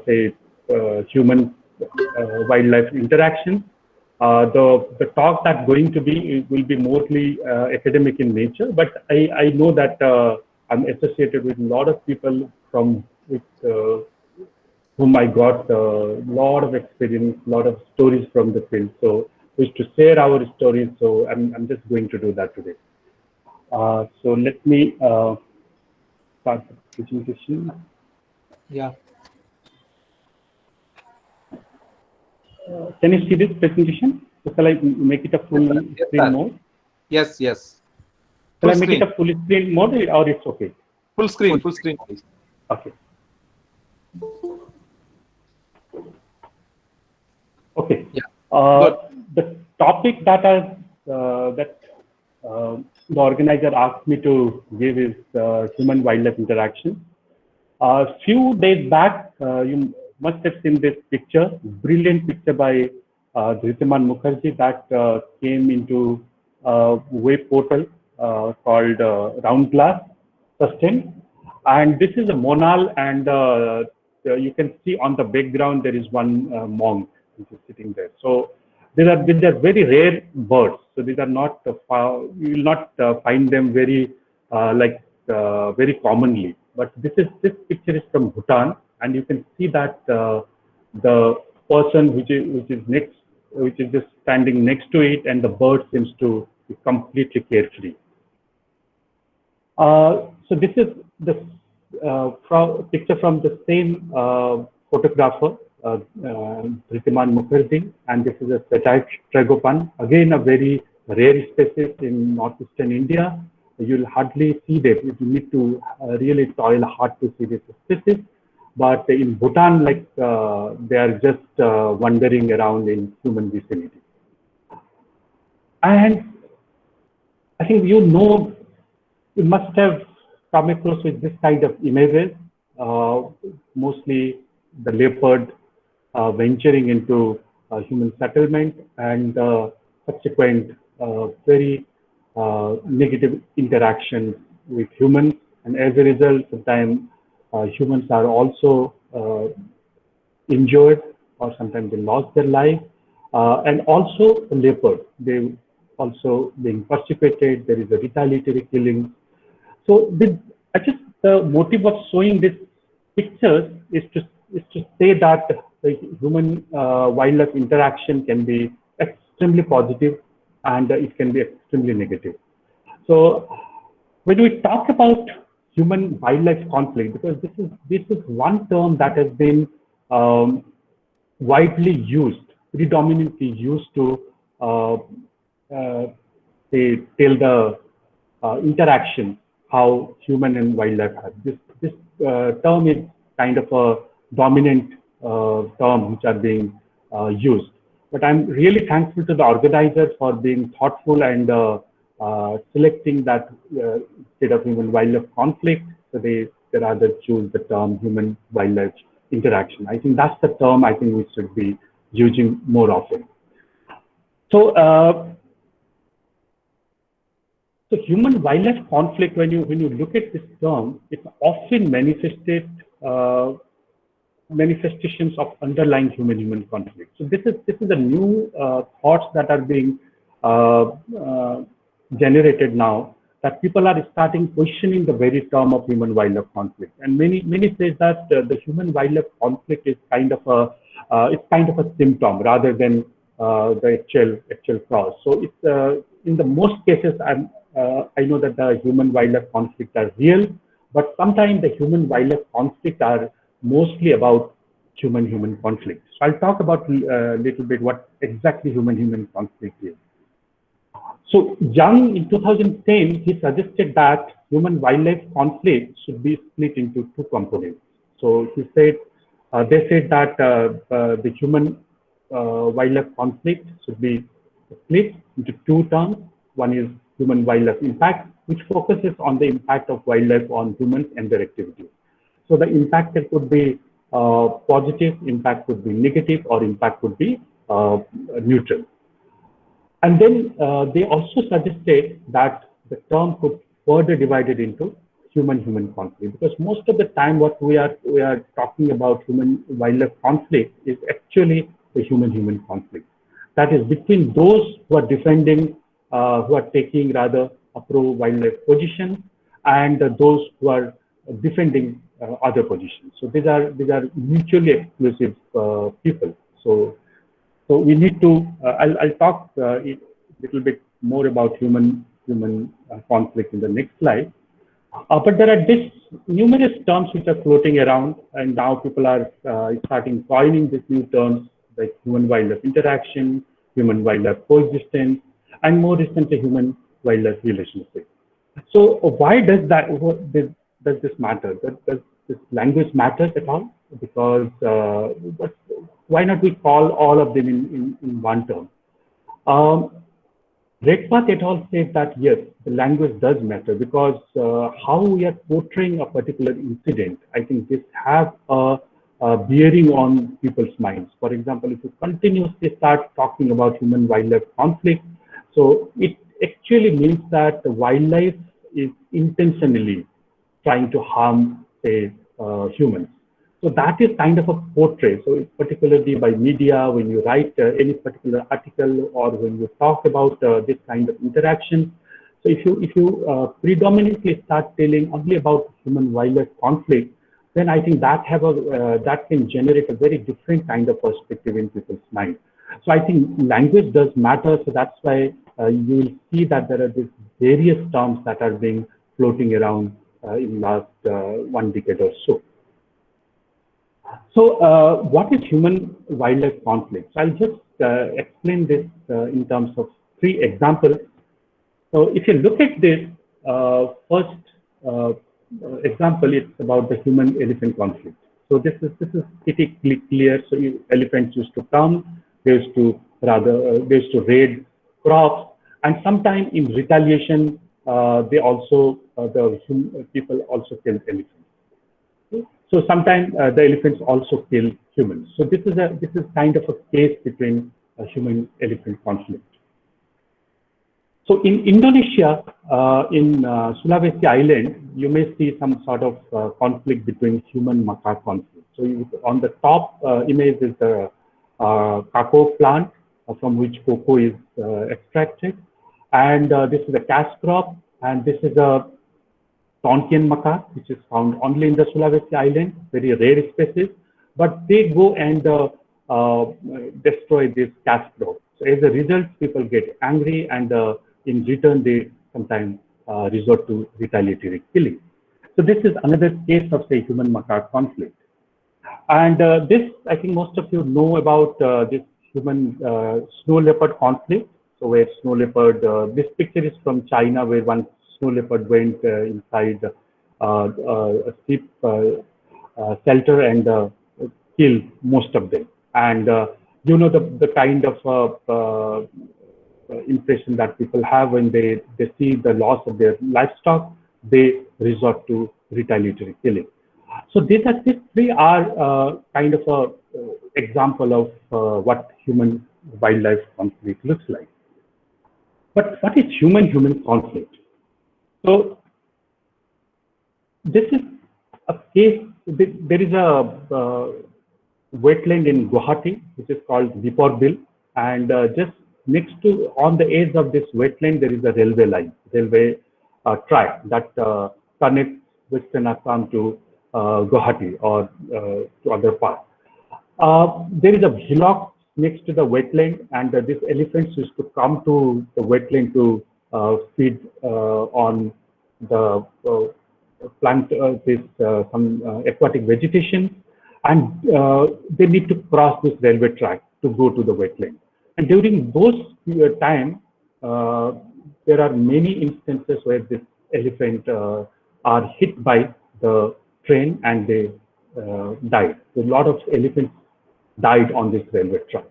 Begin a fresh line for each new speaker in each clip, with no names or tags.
say human wildlife interaction. The talk that's going to be will be mostly academic in nature, but I know that I'm associated with a lot of people from with whom I got a lot of experience, a lot of stories from the field. So wish to share our stories. So I'm just going to do that today. So let me start the presentation.
Yeah.
Can you see this presentation? Shall I make it a full screen mode?
Yes, yes.
Shall I make it a full screen mode or it's okay?
Full screen, please.
Okay. Okay.
Yeah.
The topic that the organizer asked me to give is human-wildlife interaction. A few days back, you must have seen this picture, brilliant picture by Dhritimani Mukherjee that came into a web portal called Round Glass Sustain. And this is a monal, and you can see on the background there is one monk which is sitting there. So these are very rare birds. So these are not you will not find them very very commonly. But this picture is from Bhutan, and you can see that the person which is just standing next to it, and the bird seems to be completely carefree. So this is the picture from the same photographer, Dhritimani Mukherjee, and this is a Sachai tragopan, again a very rare species in northeastern India. You'll hardly see them. You need to really toil hard to see this species. But in Bhutan, like they are just wandering around in human vicinity. And I think you must have come across with this kind of images, mostly the leopard venturing into human settlement and subsequent very negative interactions with humans. And as a result, sometimes humans are also injured, or sometimes they lost their life. And also the leopard, they also being persecuted. There is a retaliatory killing. So the motive of showing these pictures is to say that the human wildlife interaction can be extremely positive, and it can be extremely negative. So when we talk about human wildlife conflict, because this is one term that has been widely used, predominantly used to tell the interaction how human and wildlife have. This term is kind of a dominant term which are being used. But I'm really thankful to the organizers for being thoughtful and selecting that instead of human wildlife conflict, so they rather choose the term human wildlife interaction. I think that's the term I think we should be using more often. So so human wildlife conflict, when you look at this term, it's often manifestations of underlying human conflict. So this is a new thoughts that are being generated now, that people are starting questioning the very term of human wildlife conflict. And many say that the human wildlife conflict is kind of a symptom rather than the actual cause. So it's in the most cases I know that the human wildlife conflict are real, but sometimes the human wildlife conflict are mostly about human conflict. So I'll talk about a little bit what exactly human conflict is. So Young in 2010, he suggested that human wildlife conflict should be split into two components. So he said, they said that the human wildlife conflict should be split into two terms. One is human wildlife impact, which focuses on the impact of wildlife on humans and their activities. So the impact could be positive, impact could be negative, or impact could be neutral. And then they also suggested that the term could further divided into human-human conflict, because most of the time what we are talking about human-wildlife conflict is actually a human-human conflict. That is between those who are defending, who are taking rather a pro-wildlife position, and those who are defending other positions. So these are mutually exclusive people. So we need to. I'll talk a little bit more about human conflict in the next slide. But there are numerous terms which are floating around, and now people are starting coining these new terms like human-wildlife interaction, human-wildlife coexistence, and more recently, human-wildlife relationship. So why does does this matter? Does this language matter at all? Because why not we call all of them in one term? Redpath et al. Said that yes, the language does matter, because how we are portraying a particular incident, I think this have a bearing on people's minds. For example, if you continuously start talking about human-wildlife conflict, so it actually means that the wildlife is intentionally trying to harm, say, humans. So that is kind of a portrait. So particularly by media, when you write any particular article or when you talk about this kind of interaction. So if you predominantly start telling only about human-wildlife conflict, then I think that that can generate a very different kind of perspective in people's mind. So I think language does matter. So that's why you will see that there are these various terms that are being floating around in last 1 decade or so. So what is human-wildlife conflict? So I'll just explain this in terms of 3 examples. So if you look at this first example, it's about the human-elephant conflict. So this is pretty clear. So elephants used to come, they used to raid crops, and sometimes in retaliation, they also people also kill elephants. So sometimes the elephants also kill humans. So this is kind of a case between a human-elephant conflict. So in Indonesia, in Sulawesi Island, you may see some sort of conflict between human-macaque conflict. So on the top image is the cocoa plant from which cocoa is extracted, and this is a cash crop, and this is a Tonkian macaque, which is found only in the Sulawesi Island, very rare species, but they go and destroy this cash crop. So as a result, people get angry, and in return, they sometimes resort to retaliatory killing. So this is another case of, say, human-macaque conflict. And this, I think most of you know about this human snow leopard conflict. So where snow leopard, this picture is from China, where one snow leopard went inside a sheep shelter and killed most of them. And you know the kind of impression that people have when they see the loss of their livestock, they resort to retaliatory killing. So these 3 are kind of a example of what human-wildlife conflict looks like. But what is human-human conflict? So this is a case. There is a wetland in Guwahati, which is called Deepor Bill, and just next to, on the edge of this wetland, there is a railway track that connects Western Assam to Guwahati or to other parts. There is a hillock next to the wetland, and these elephants used to come to the wetland to feed on the plant, some aquatic vegetation, and they need to cross this railway track to go to the wetland. And during those time, there are many instances where this elephant are hit by the train and they died. So a lot of elephants died on this railway track.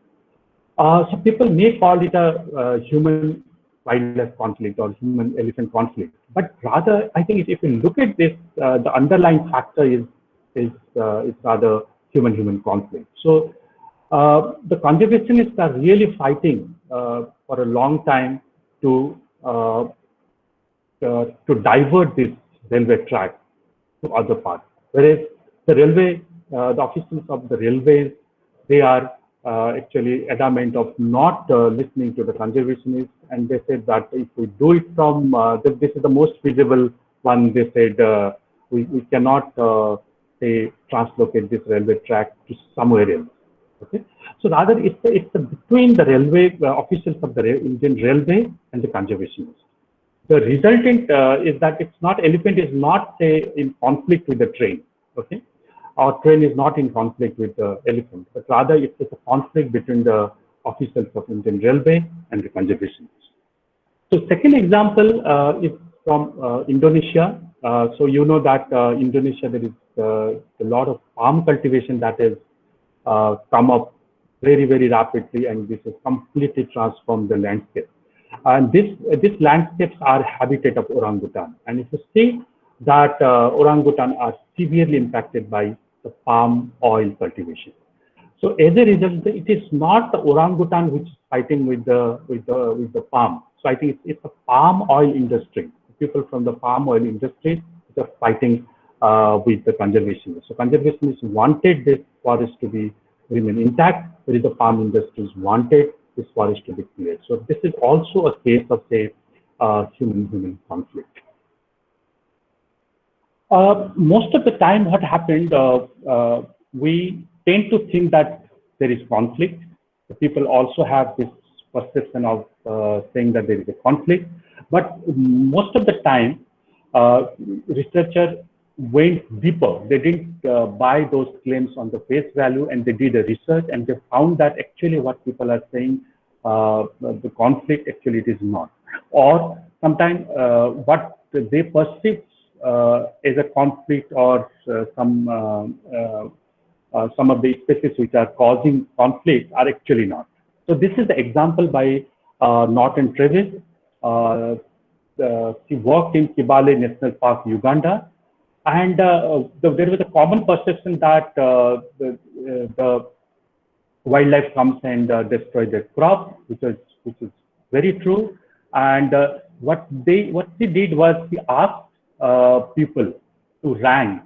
So people may call it a human-wildlife conflict or human-elephant conflict, but rather, I think if you look at this, the underlying factor is rather human-human conflict. So the conservationists are really fighting for a long time to divert this railway track to other parts. Whereas the railway, the officials of the railways, they are actually adamant of not listening to the conservationists, and they said that if we do it from, this is the most feasible one, they said we cannot say translocate this railway track to somewhere else. Okay, so rather it's between the railway officials of the Indian Railway and the conservationists. The resultant is that it's not, elephant is not say in conflict with the train, okay, or train is not in conflict with the elephant, but rather it's a conflict between the officials of Indian Railway and the conservationists. So second example is from Indonesia. So you know that Indonesia, there is a lot of palm cultivation that has come up very, very rapidly, and this has completely transformed the landscape. And these landscapes are habitat of orangutan. And if you see that orangutan are severely impacted by the palm oil cultivation. So as a result, it is not the orangutan which is fighting with the palm. So I think it's a palm oil industry. People from the palm oil industry are fighting with the conservationists. So conservationists wanted this forest to remain intact, whereas the palm industries wanted this forest to be cleared. So this is also a case of, say, human-human conflict. Most of the time, what happened, we tend to think that there is conflict. The people also have this perception of saying that there is a conflict. But most of the time, researchers went deeper. They didn't buy those claims on the face value, and they did a research, and they found that actually what people are saying, the conflict, actually it is not. Or sometimes what they perceive as a conflict, or some of the species which are causing conflict are actually not. So this is the example by Norton Travis. He worked in Kibale National Park, Uganda, and there was a common perception that the wildlife comes and destroys their crop, which is very true. And what he did was he asked people to rank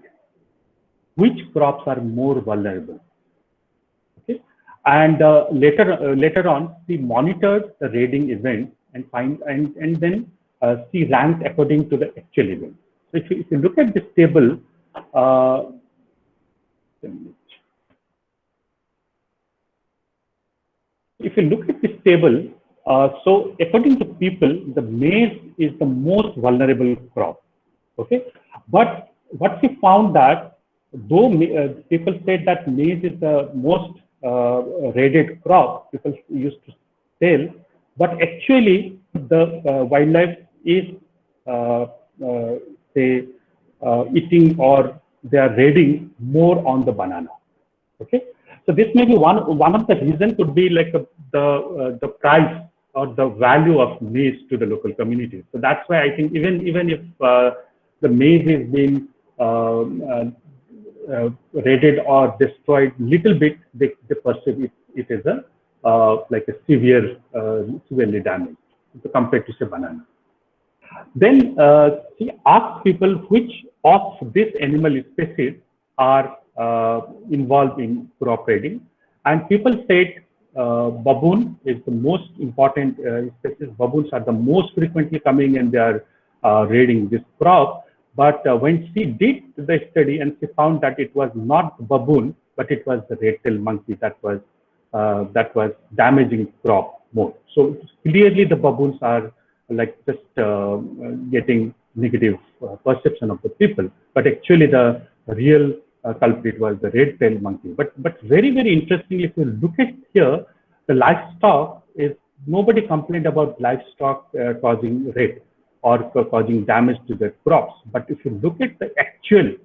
which crops are more vulnerable. Okay, and later on, he monitored the raiding event and then he ranked according to the actual event. So if you look at this table, if you look at this table, so according to people, the maize is the most vulnerable crop. Okay, but what we found that though people said that maize is the most raided crop, people used to sell, but actually the wildlife is say eating, or they are raiding more on the banana. Okay, so this may be one of the reasons could be like the price or the value of maize to the local community. So that's why I think even if the maize is being raided or destroyed little bit, they perceive it as a like a severely damaged compared to say banana. Then he asked people which of this animal species are involved in crop raiding, and people said baboon is the most important species. Baboons are the most frequently coming, and they are raiding this crop. But when she did the study, and she found that it was not baboon, but it was the red-tailed monkey that was damaging crop more. So clearly the baboons are like just getting negative perception of the people, but actually the real culprit was the red-tailed monkey. But very, very interestingly, if you look at here, the livestock is, nobody complained about livestock causing raid or causing damage to their crops. But if you look at the actual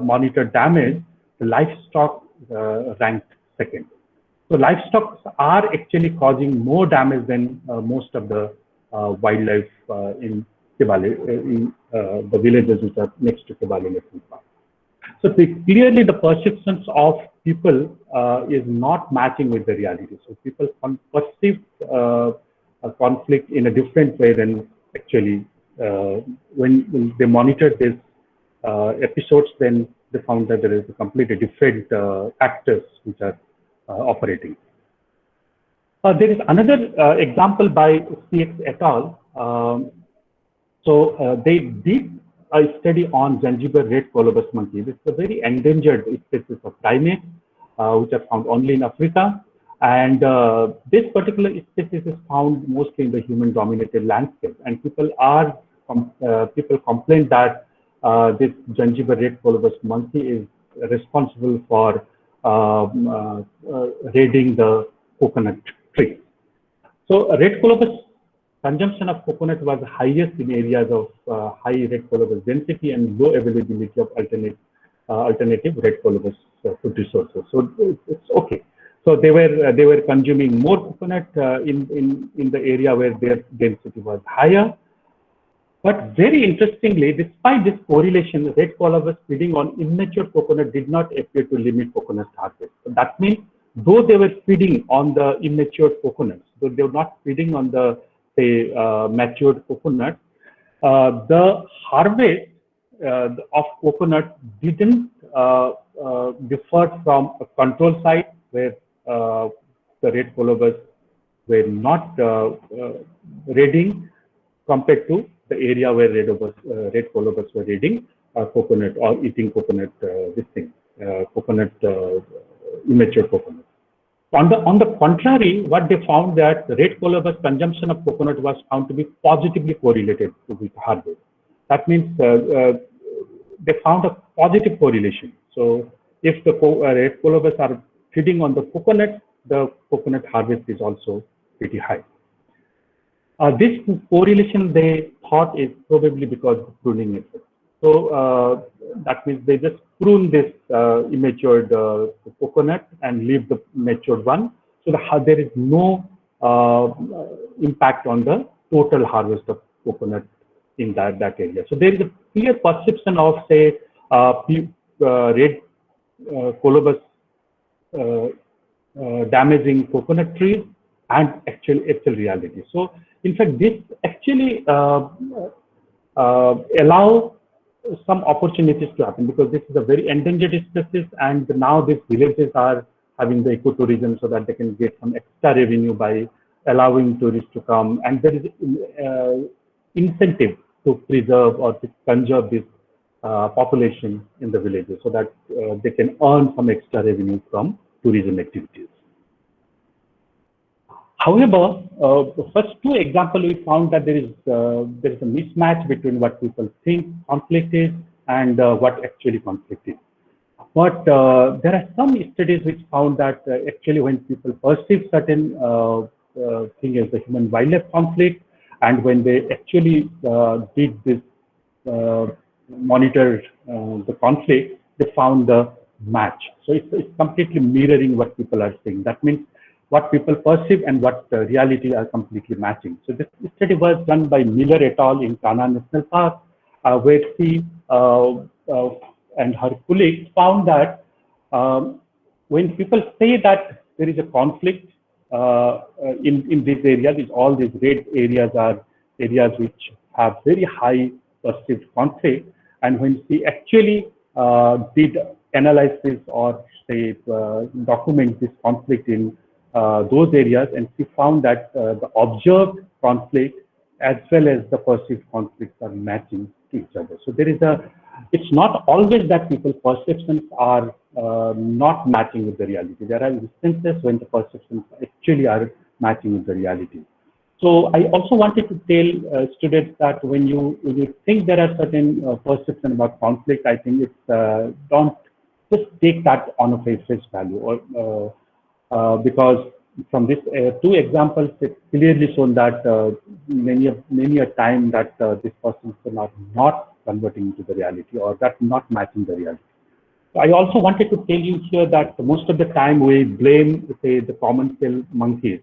monitored damage, the livestock ranked second. So livestock are actually causing more damage than most of the wildlife in Kibale, in the villages which are next to Kibale National Park. So clearly the perceptions of people is not matching with the reality. So people perceive a conflict in a different way than actually when they monitor this episodes, then they found that there is a completely different factors which are operating. There is another example by CX et al. They did a study on Zanzibar red colobus monkey. This is a very endangered species of primate, which are found only in Africa. And this particular species is found mostly in the human-dominated landscape. And people complain that this Zanzibar red colobus monkey is responsible for raiding the coconut tree. So red colobus consumption of coconut was highest in areas of high red colobus density and low availability of alternative red colobus food resources. So it's okay. So they were consuming more coconut in the area where their density was higher. But very interestingly, despite this correlation, red colobus feeding on immature coconut did not appear to limit coconut harvest. So that means though they were feeding on the immature coconuts, though they were not feeding on the matured coconut, the harvest of coconut didn't differ from a control site where the red colobus were not raiding compared to the area where red colobus were raiding coconut or eating coconut, immature coconut. On the contrary, what they found that the red colobus consumption of coconut was found to be positively correlated with harvest. That means they found a positive correlation. So if the red colobus are feeding on the coconut harvest is also pretty high. This correlation they thought is probably because of pruning effect. So that means they just prune this immatured coconut and leave the matured one. So there is no impact on the total harvest of coconut in that area. So there is a clear perception of, say, red colobus damaging coconut trees and actual reality. So in fact, this actually allow some opportunities to happen, because this is a very endangered species, and now these villages are having the ecotourism so that they can get some extra revenue by allowing tourists to come, and there is incentive to preserve or to conserve this population in the villages so that they can earn some extra revenue from tourism activities. However, the first two examples we found that there is a mismatch between what people think conflict is and what actually conflict is. But there are some studies which found that actually when people perceive certain thing as a human-wildlife conflict, and when they actually did this monitor the conflict, they found the match. So it's completely mirroring what people are saying. That means what people perceive and what reality are completely matching. So this study was done by Miller et al. In Kanha National Park, where she and her colleagues found that when people say that there is a conflict in these areas, all these red areas are areas which have very high perceived conflict, and when she actually did analysis or say document this conflict in those areas, and she found that the observed conflict as well as the perceived conflicts are matching to each other. So there is it's not always that people's perceptions are not matching with the reality. There are instances when the perceptions actually are matching with the reality. So I also wanted to tell students that when you think there are certain perceptions about conflict, I think it's don't just take that on a face value, or because from this two examples, it's clearly shown that many a time that these perceptions are not converting into the reality, or that not matching the reality. So I also wanted to tell you here that most of the time we blame, say, the common tail monkeys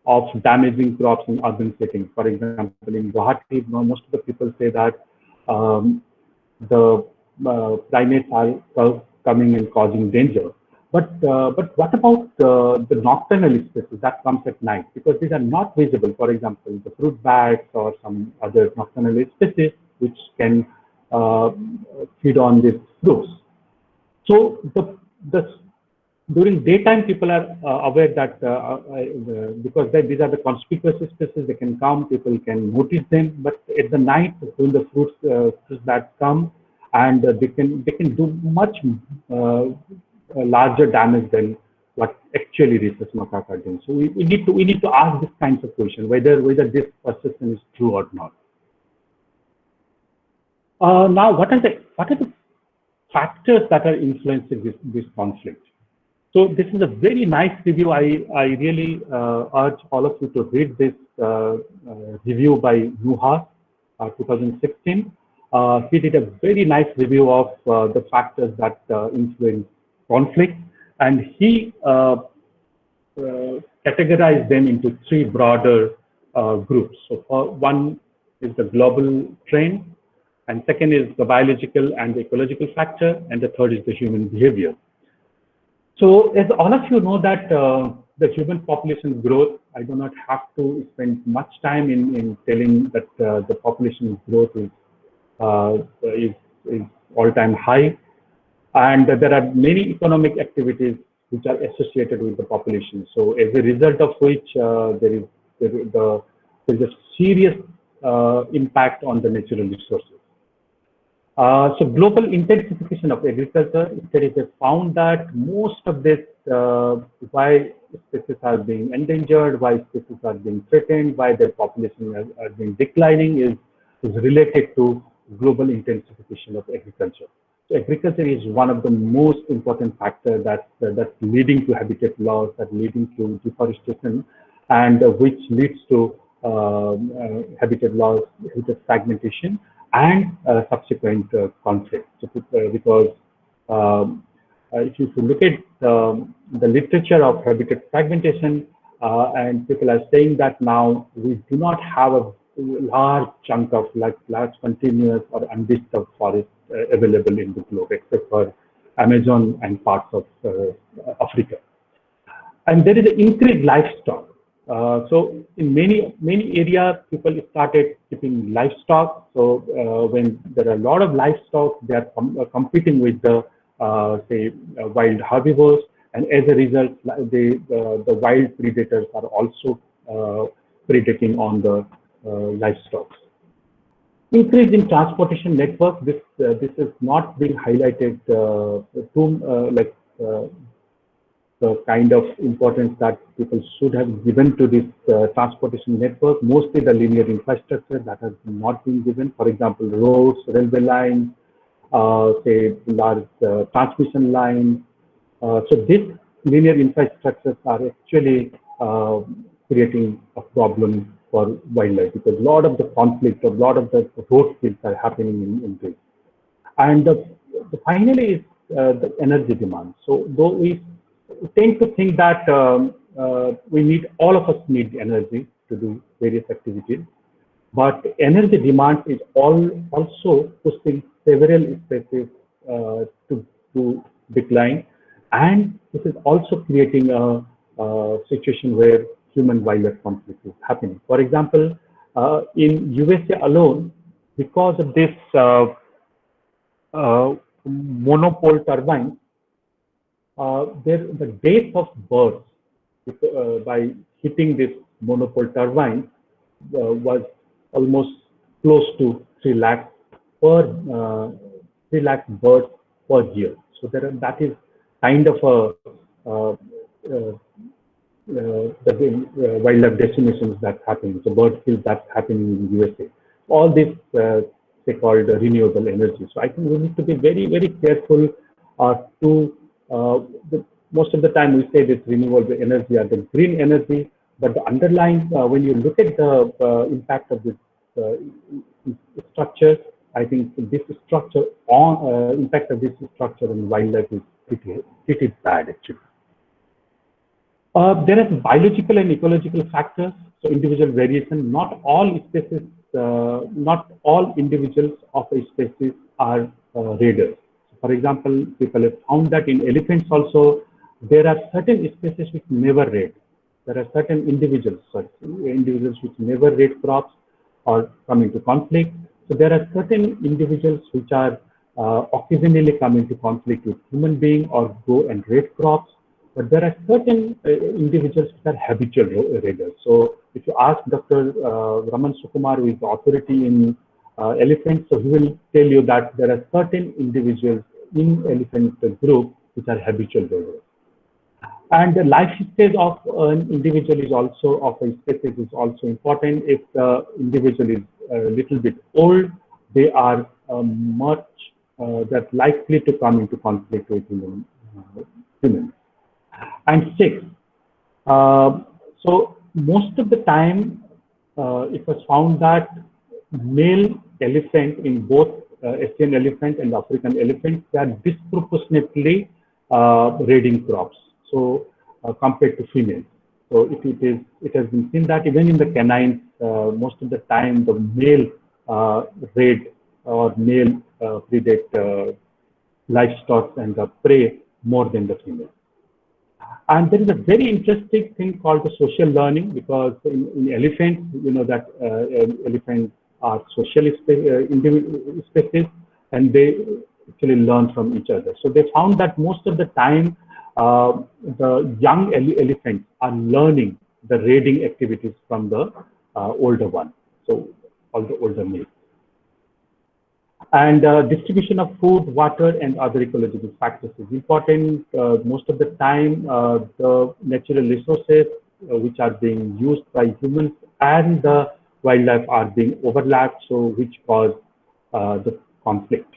of damaging crops in urban settings. For example, in Guwahati, most of the people say that the primates are coming and causing danger. But what about the nocturnal species that comes at night? Because these are not visible. For example, the fruit bats or some other nocturnal species which can feed on these fruits. So during daytime, people are aware that because these are the conspicuous species, they can come, people can notice them. But at the night, when the fruits that come, and they can do much larger damage than what actually rhesus macaque are doing. So we need to ask this kinds of questions, whether this perception is true or not. Now, what are the factors that are influencing this conflict? So this is a very nice review. I really urge all of you to read this review by Nuhas, 2016. He did a very nice review of the factors that influence conflict, and he categorized them into three broader groups. So one is the global trend, and second is the biological and ecological factor, and the third is the human behavior. So as all of you know that the human population growth, I do not have to spend much time in telling that the population growth is all-time high, and there are many economic activities which are associated with the population. So as a result of which there is a serious impact on the natural resources. So global intensification of agriculture, studies have found that most of this, why species are being endangered, why species are being threatened, why their population are being declining is related to global intensification of agriculture. So agriculture is one of the most important factors that's leading to habitat loss, that's leading to deforestation, and which leads to habitat loss, habitat fragmentation, and subsequent conflict. So, because if you look at the literature of habitat fragmentation, and people are saying that now we do not have a large chunk of large continuous or undisturbed forest available in the globe, except for Amazon and parts of Africa. And there is an increased livestock. So in many areas, people started keeping livestock. So when there are a lot of livestock, they are competing with the say wild herbivores, and as a result, the wild predators are also predating on the livestock. Increase in transportation network. This is not being highlighted the kind of importance that people should have given to this transportation network. Mostly the linear infrastructure that has not been given. For example, roads, railway lines, say large transmission lines. So these linear infrastructures are actually creating a problem for wildlife, because a lot of the conflict, a lot of the road kills are happening in this. And finally is the energy demand. So though we tend to think that all of us need energy to do various activities, but energy demand is also pushing several species to decline, and this is also creating a situation where human-wildlife conflict is happening. For example, in USA alone, because of this monopole turbine, the death of birds by hitting this monopole turbine was almost close to 3 lakh birds per year. So that is kind of the wildlife decimations that's happening. So bird kills that's happening in the USA. All this they called renewable energy. So I think we need to be very, very careful most of the time we say this renewable energy or the green energy, but the underlying, when you look at the impact of this structure, I think this structure impact of this structure on wildlife is pretty bad actually. There are biological and ecological factors, so individual variation. Not all species, not all individuals of a species are raiders. For example, people have found that in elephants also, there are certain species which never raid. There are certain individuals which never raid crops or come into conflict. So there are certain individuals which are occasionally come into conflict with human being or go and raid crops, but there are certain individuals which are habitual raiders. So if you ask Dr. Raman Sukumar, who is the authority in elephants, so he will tell you that there are certain individuals in elephant group which are habitual raiders. And the life stage of an individual is also, of a species is also important. If the individual is a little bit old, they are much that likely to come into conflict with humans. And six, so most of the time, it was found that male elephant in both Asian elephant and African elephant, they are disproportionately raiding crops. So compared to females. So it has been seen that even in the canines, most of the time the male raid or male predate livestock and the prey more than the female. And there is a very interesting thing called the social learning, because in elephants, you know that elephants are social species, and they actually learn from each other. So they found that most of the time, the young elephants are learning the raiding activities from the older one, so all the older males. And distribution of food, water, and other ecological factors is important. Most of the time, the natural resources which are being used by humans and the wildlife are being overlapped, so which cause the conflict.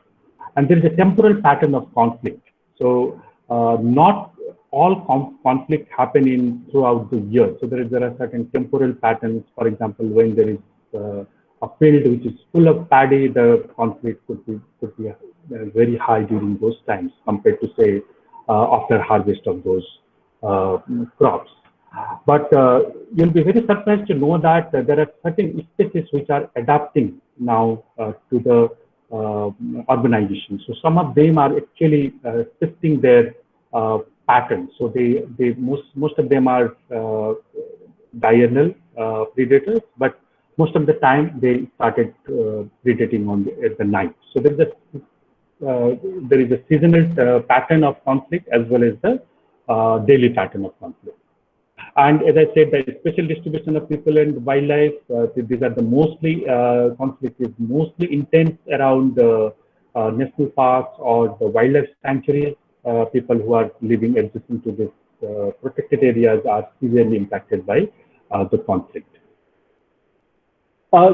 And there is a temporal pattern of conflict. So not all conflict happen in throughout the year. So there are certain temporal patterns. For example, when there is a field which is full of paddy, the conflict could be very high during those times compared to, say, after harvest of those crops. But you'll be very surprised to know that there are certain species which are adapting now to the urbanization. So some of them are actually shifting their patterns. So most of them are diurnal predators, but most of the time they started predating at the night. So there is a seasonal pattern of conflict as well as the daily pattern of conflict. And as I said, the spatial distribution of people and wildlife, these are the mostly conflict is mostly intense around national parks or the wildlife sanctuaries. People who are living adjacent to these protected areas are severely impacted by the conflict.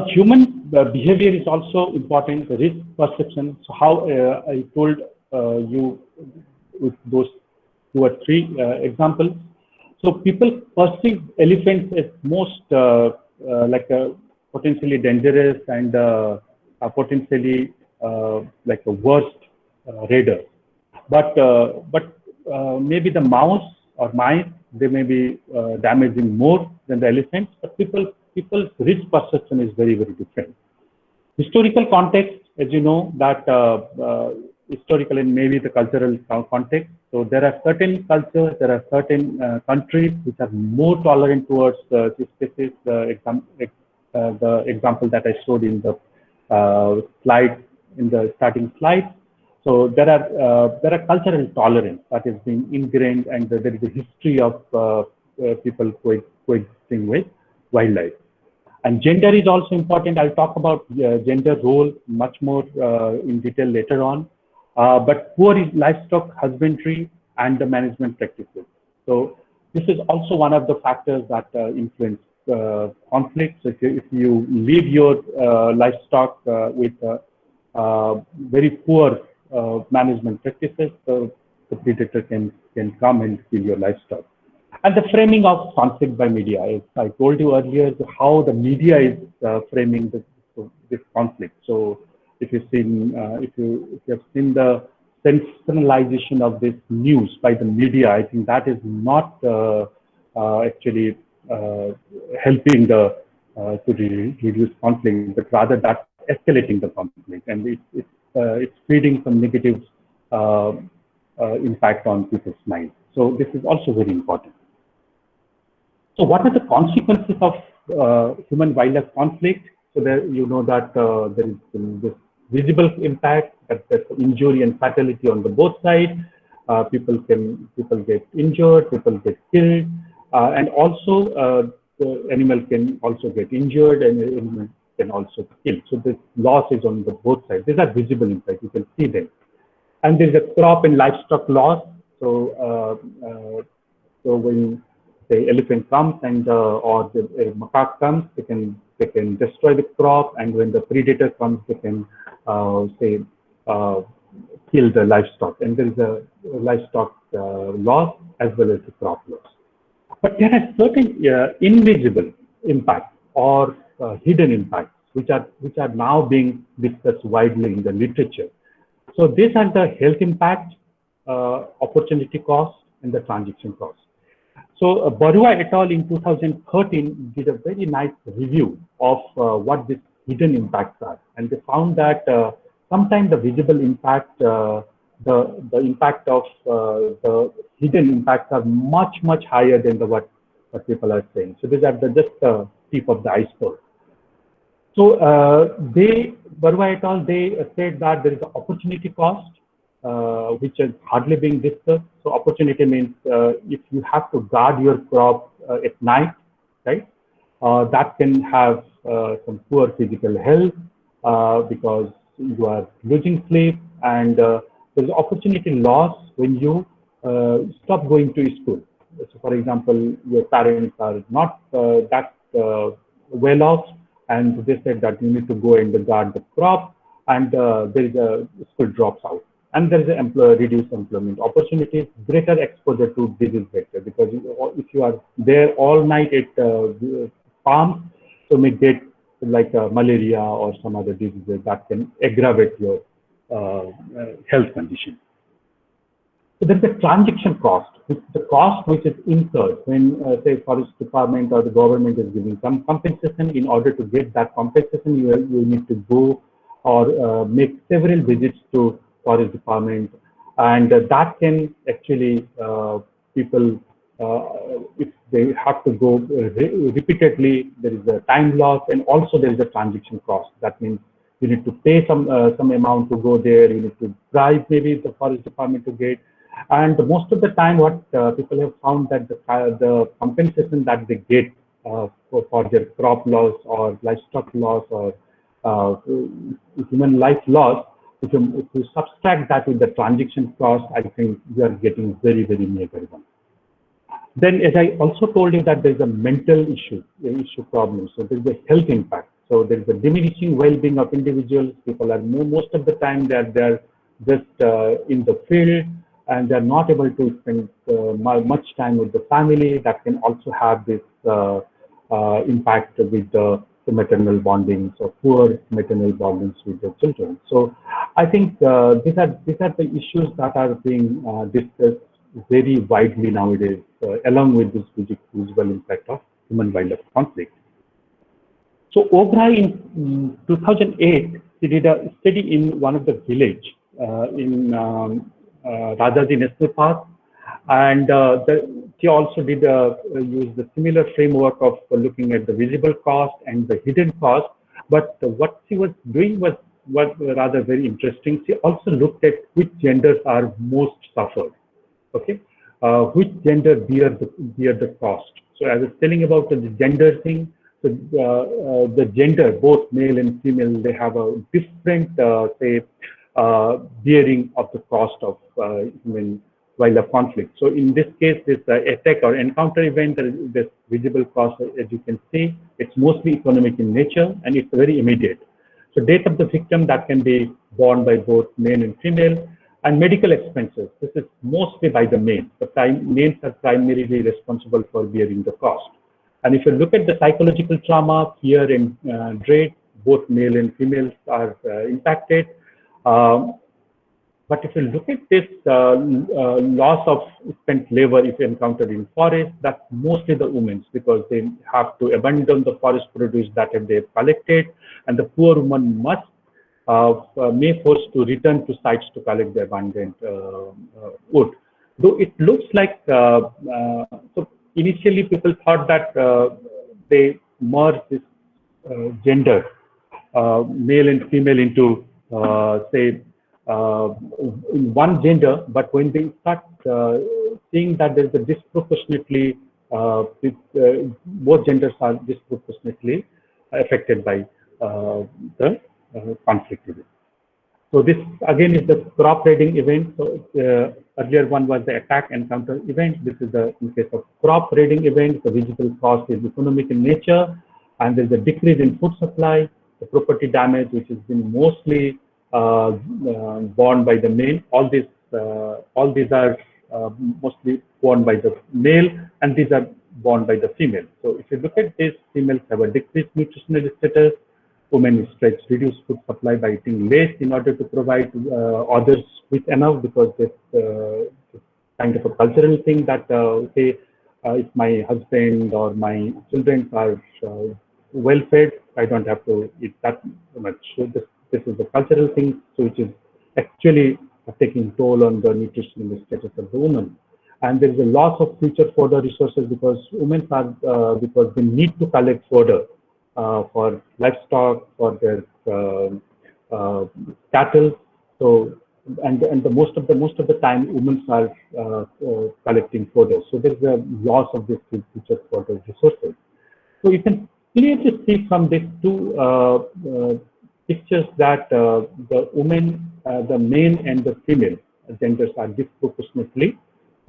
Human behavior is also important, risk perception. So how I told you with those 2 or 3 examples. So people perceive elephants as most like potentially dangerous and potentially like a worst raider. But maybe the mouse or mice, they may be damaging more than the elephants, but people's risk perception is very, very different. Historical context, as you know, that historical and maybe the cultural context. So there are certain cultures, there are certain countries which are more tolerant towards this species. The example that I showed in the slide, in the starting slide. So there are cultural tolerance that is being ingrained, and there is a history of people coexisting with wildlife. And gender is also important. I'll talk about gender role much more in detail later on. But poor livestock husbandry and the management practices. So this is also one of the factors that influence conflicts. If you leave your livestock with very poor management practices, the predator can come and kill your livestock. And the framing of conflict by media, as I told you earlier, how the media is framing this conflict. So if you've seen, if you have seen the sensationalization of this news by the media, I think that is not actually helping to reduce conflict, but rather that's escalating the conflict, and it's feeding some negative impact on people's minds. So this is also very important. So what are the consequences of human-wildlife conflict? So there, you know that there is this visible impact, that injury and fatality on the both sides. People get injured, people get killed, and also the animal can also get injured and the animal can also kill. So this loss is on the both sides. These are visible impacts. You can see them. And there is a crop and livestock loss. So when the elephant comes and or the macaque comes, they can destroy the crop, and when the predator comes, they can kill the livestock, and there is a livestock loss as well as the crop loss. But there are certain invisible impacts or hidden impacts which are now being discussed widely in the literature. So these are the health impact, opportunity cost, and the transaction cost. So Barua et al. In 2013 did a very nice review of what these hidden impacts are, and they found that sometimes the visible impact, the impact of the hidden impacts are much higher than what people are saying. So these are just the tip of the iceberg. So Barua et al. They said that there is an opportunity cost, which is hardly being discussed. So opportunity means if you have to guard your crop at night, right? That can have some poor physical health because you are losing sleep, and there is opportunity loss when you stop going to school. So for example, your parents are not that well off, and they said that you need to go and guard the crop, and there is a school drops out. And there is an reduced employment opportunities, greater exposure to disease vector, because if you are there all night at farms, so may get like malaria or some other diseases that can aggravate your health condition. So there is a transaction cost, the cost which is incurred when, say, forest department or the government is giving some compensation. In order to get that compensation, you need to go or make several visits to forest department, and that can actually people if they have to go repeatedly, there is a time loss, and also there is a transaction cost. That means you need to pay some amount to go there. You need to bribe maybe the forest department to get. And most of the time, what people have found that the compensation that they get for their crop loss or livestock loss or human life loss, if you subtract that with the transaction cost, I think we are getting very meager one. Then, as I also told you, that there is a mental issue problem. So there is a health impact. So there is a diminishing well-being of individuals. People are most of the time they're just in the field, and they're not able to spend much time with the family. That can also have this impact with the maternal bonding, so poor maternal bondings with the children. So I think these are the issues that are being discussed very widely nowadays, along with this visible impact of human-wildlife conflict. So OBRA in 2008, he did a study in one of the village in Rajaji National Park, and he also did use the similar framework of looking at the visible cost and the hidden cost. But what she was doing was rather very interesting. She also looked at which genders are most suffered. Okay, which gender bear the cost. So I was telling about the gender thing. So the gender, both male and female, they have a different bearing of the cost of human wildlife conflict. So in this case, this attack or encounter event, this visible cost, as you can see, it's mostly economic in nature, and it's very immediate. So death of the victim, that can be borne by both male and female. And medical expenses, this is mostly by the males. The males are primarily responsible for bearing the cost. And if you look at the psychological trauma, fear and dread, both male and females are impacted. But if you look at this loss of spent labor if encountered in forest, that's mostly the women, because they have to abandon the forest produce that they've collected, and the poor woman may force to return to sites to collect the abundant wood. Though it looks like, so initially people thought that they merge this gender male and female into, say, in one gender, but when they start seeing that there's a disproportionately, both genders are disproportionately affected by the conflict event. So this again is the crop raiding event. So earlier one was the attack and counter event. This is the, in case of crop raiding event, the visible cost is economic in nature, and there's a decrease in food supply, the property damage, which has been mostly borne by the male. All these are mostly borne by the male, and these are borne by the female. So if you look at this, females have a decreased nutritional status. Women stretch reduced food supply by eating less in order to provide others with enough, because this kind of a cultural thing that say if my husband or my children are well fed, I don't have to eat that much. So this is the cultural thing, so which is actually taking toll on the nutritional status of the woman. And there is a loss of future fodder resources, because women are because they need to collect fodder for livestock, for their cattle. So and the most of the time women are collecting fodder. So there is a loss of this future fodder resources. So you can clearly see from these two pictures that the women, the male and the female genders are disproportionately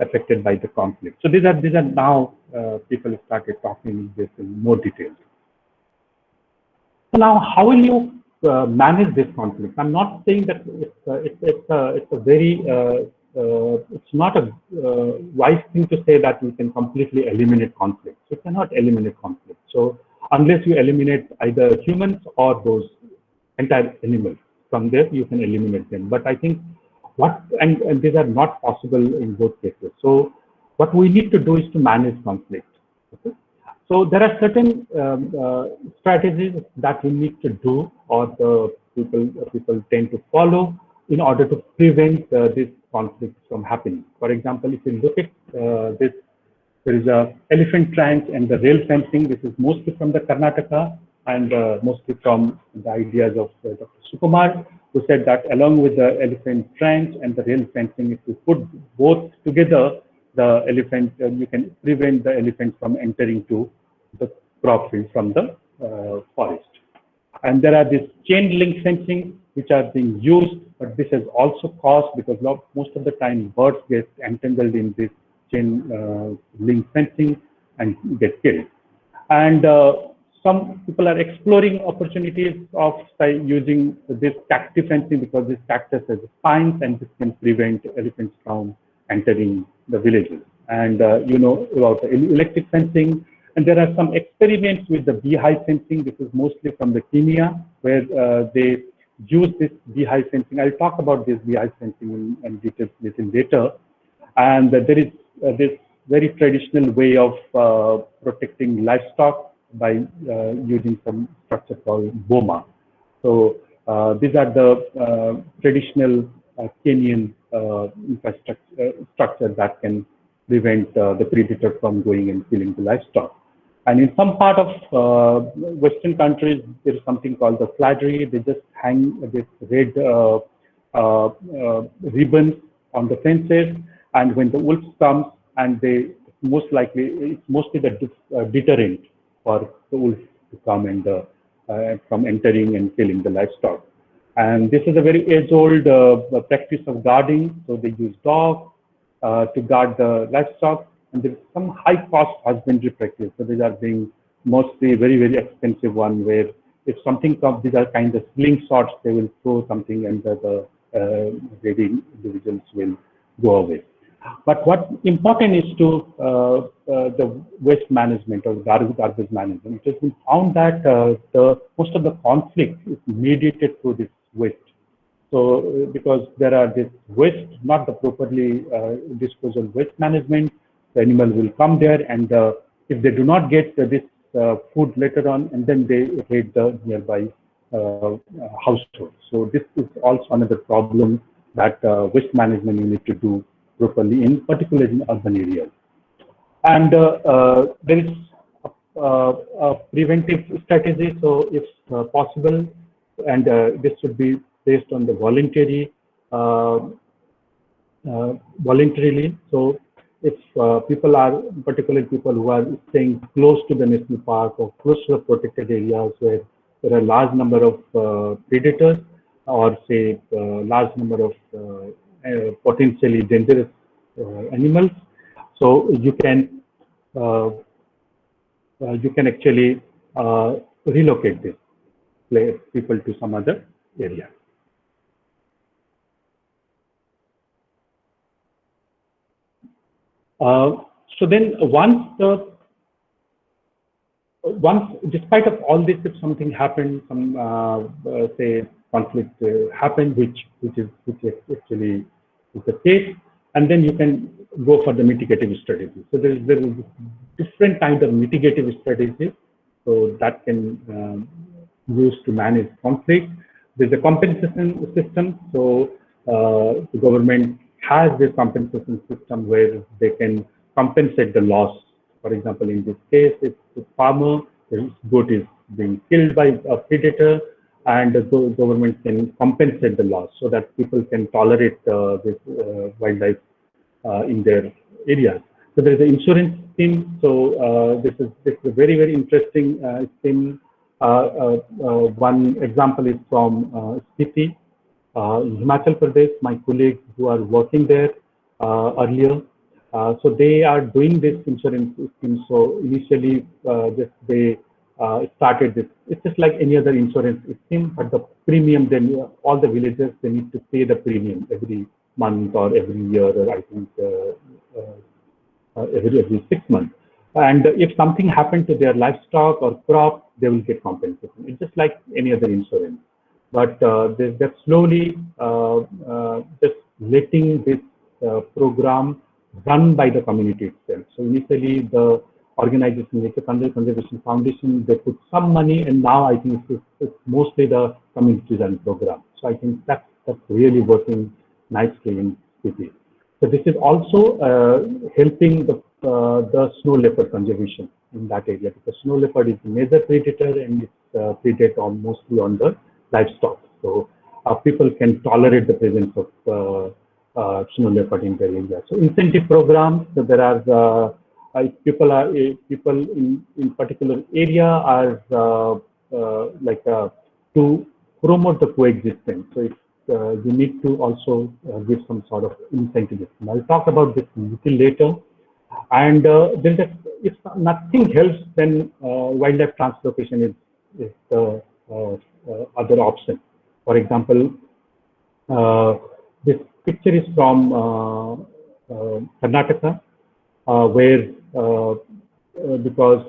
affected by the conflict. So these are now people started talking this in more detail. So now, how will you manage this conflict? I'm not saying that it's not a wise thing to say that you can completely eliminate conflict. You cannot eliminate conflict. So unless you eliminate either humans or those entire animals, from there you can eliminate them. But I think and these are not possible in both cases. So what we need to do is to manage conflict. Okay? So there are certain strategies that we need to do, or the people tend to follow, in order to prevent this conflict from happening. For example, if you look at this, there is a elephant trench and the rail fencing. This is mostly from the Karnataka, and mostly from the ideas of Dr. Sukumar, who said that along with the elephant trench and the rail fencing, if you put both together, the elephant, you can prevent the elephant from entering to the crop field from the forest. And there are this chain link fencing which are being used, but this has also caused, because most of the time birds get entangled in this chain link fencing and get killed. And some people are exploring opportunities of using this cactus fencing, because this cactus has spines and this can prevent elephants from entering the villages. And you know about the electric fencing. And there are some experiments with the beehive fencing. This is mostly from the Kenya, where they use this beehive fencing. I'll talk about this beehive fencing in detail little later. And there is this very traditional way of protecting livestock by using some structure called boma. So these are the traditional Kenyan structure that can prevent the predator from going and killing the livestock. And in some part of Western countries, there is something called the flagery. They just hang this red ribbons on the fences, and when the wolf comes, and it's mostly the deterrent for the wolf to come and from entering and killing the livestock. And this is a very age-old practice of guarding. So they use dogs to guard the livestock, and there is some high-cost husbandry practice. So these are being mostly very, very expensive one, where if something comes, these are kind of slingshots. They will throw something, and the raiding individuals will go away. But what's important is to the waste management or garbage management. It has been found that most of the conflict is mediated through this waste. So because there are this waste, not the properly disposal waste management, the animal will come there, and if they do not get this food later on, and then they raid the nearby household. So this is also another problem that waste management you need to do properly, in particular in urban areas. And there is a preventive strategy. So if possible, and this should be based on the voluntarily. So if people are, particularly people who are staying close to the national park or close to the protected areas where there are a large number of predators or say large number of potentially dangerous animals, so you can actually relocate this people to some other area. So then despite of all this, if something happened, some say conflict happened, which actually is the case, and then you can go for the mitigative strategy. So there is different kind of mitigative strategies, so that can use to manage conflict. There's a compensation system, so the government has this compensation system where they can compensate the loss. For example, in this case, if the farmer, his goat is being killed by a predator, and the government can compensate the loss so that people can tolerate this wildlife in their areas. So there is an insurance scheme. So this is a very, very interesting scheme. One example is from Spiti, Himachal Pradesh. My colleagues who are working there earlier, so they are doing this insurance scheme. So initially, they started this. It's just like any other insurance scheme, but the premium, then all the villagers, they need to pay the premium every month or every year, or I think every 6 months. And if something happened to their livestock or crop, they will get compensation. It's just like any other insurance. But they're slowly just letting this program run by the community itself. So initially, the organization, Nature Conservation Foundation, they put some money, and now I think it's mostly the community run program. So I think that's really working nicely in cities. So this is also helping the snow leopard conservation in that area, because snow leopard is a major predator and it's predates mostly on the livestock. So people can tolerate the presence of snow leopard in their area. So incentive programs. So there are people in particular area are like to promote the coexistence. So if you need to also give some sort of incentive. I'll talk about this a little later. And if nothing helps, then wildlife translocation is the other option. For example, this picture is from Karnataka, where because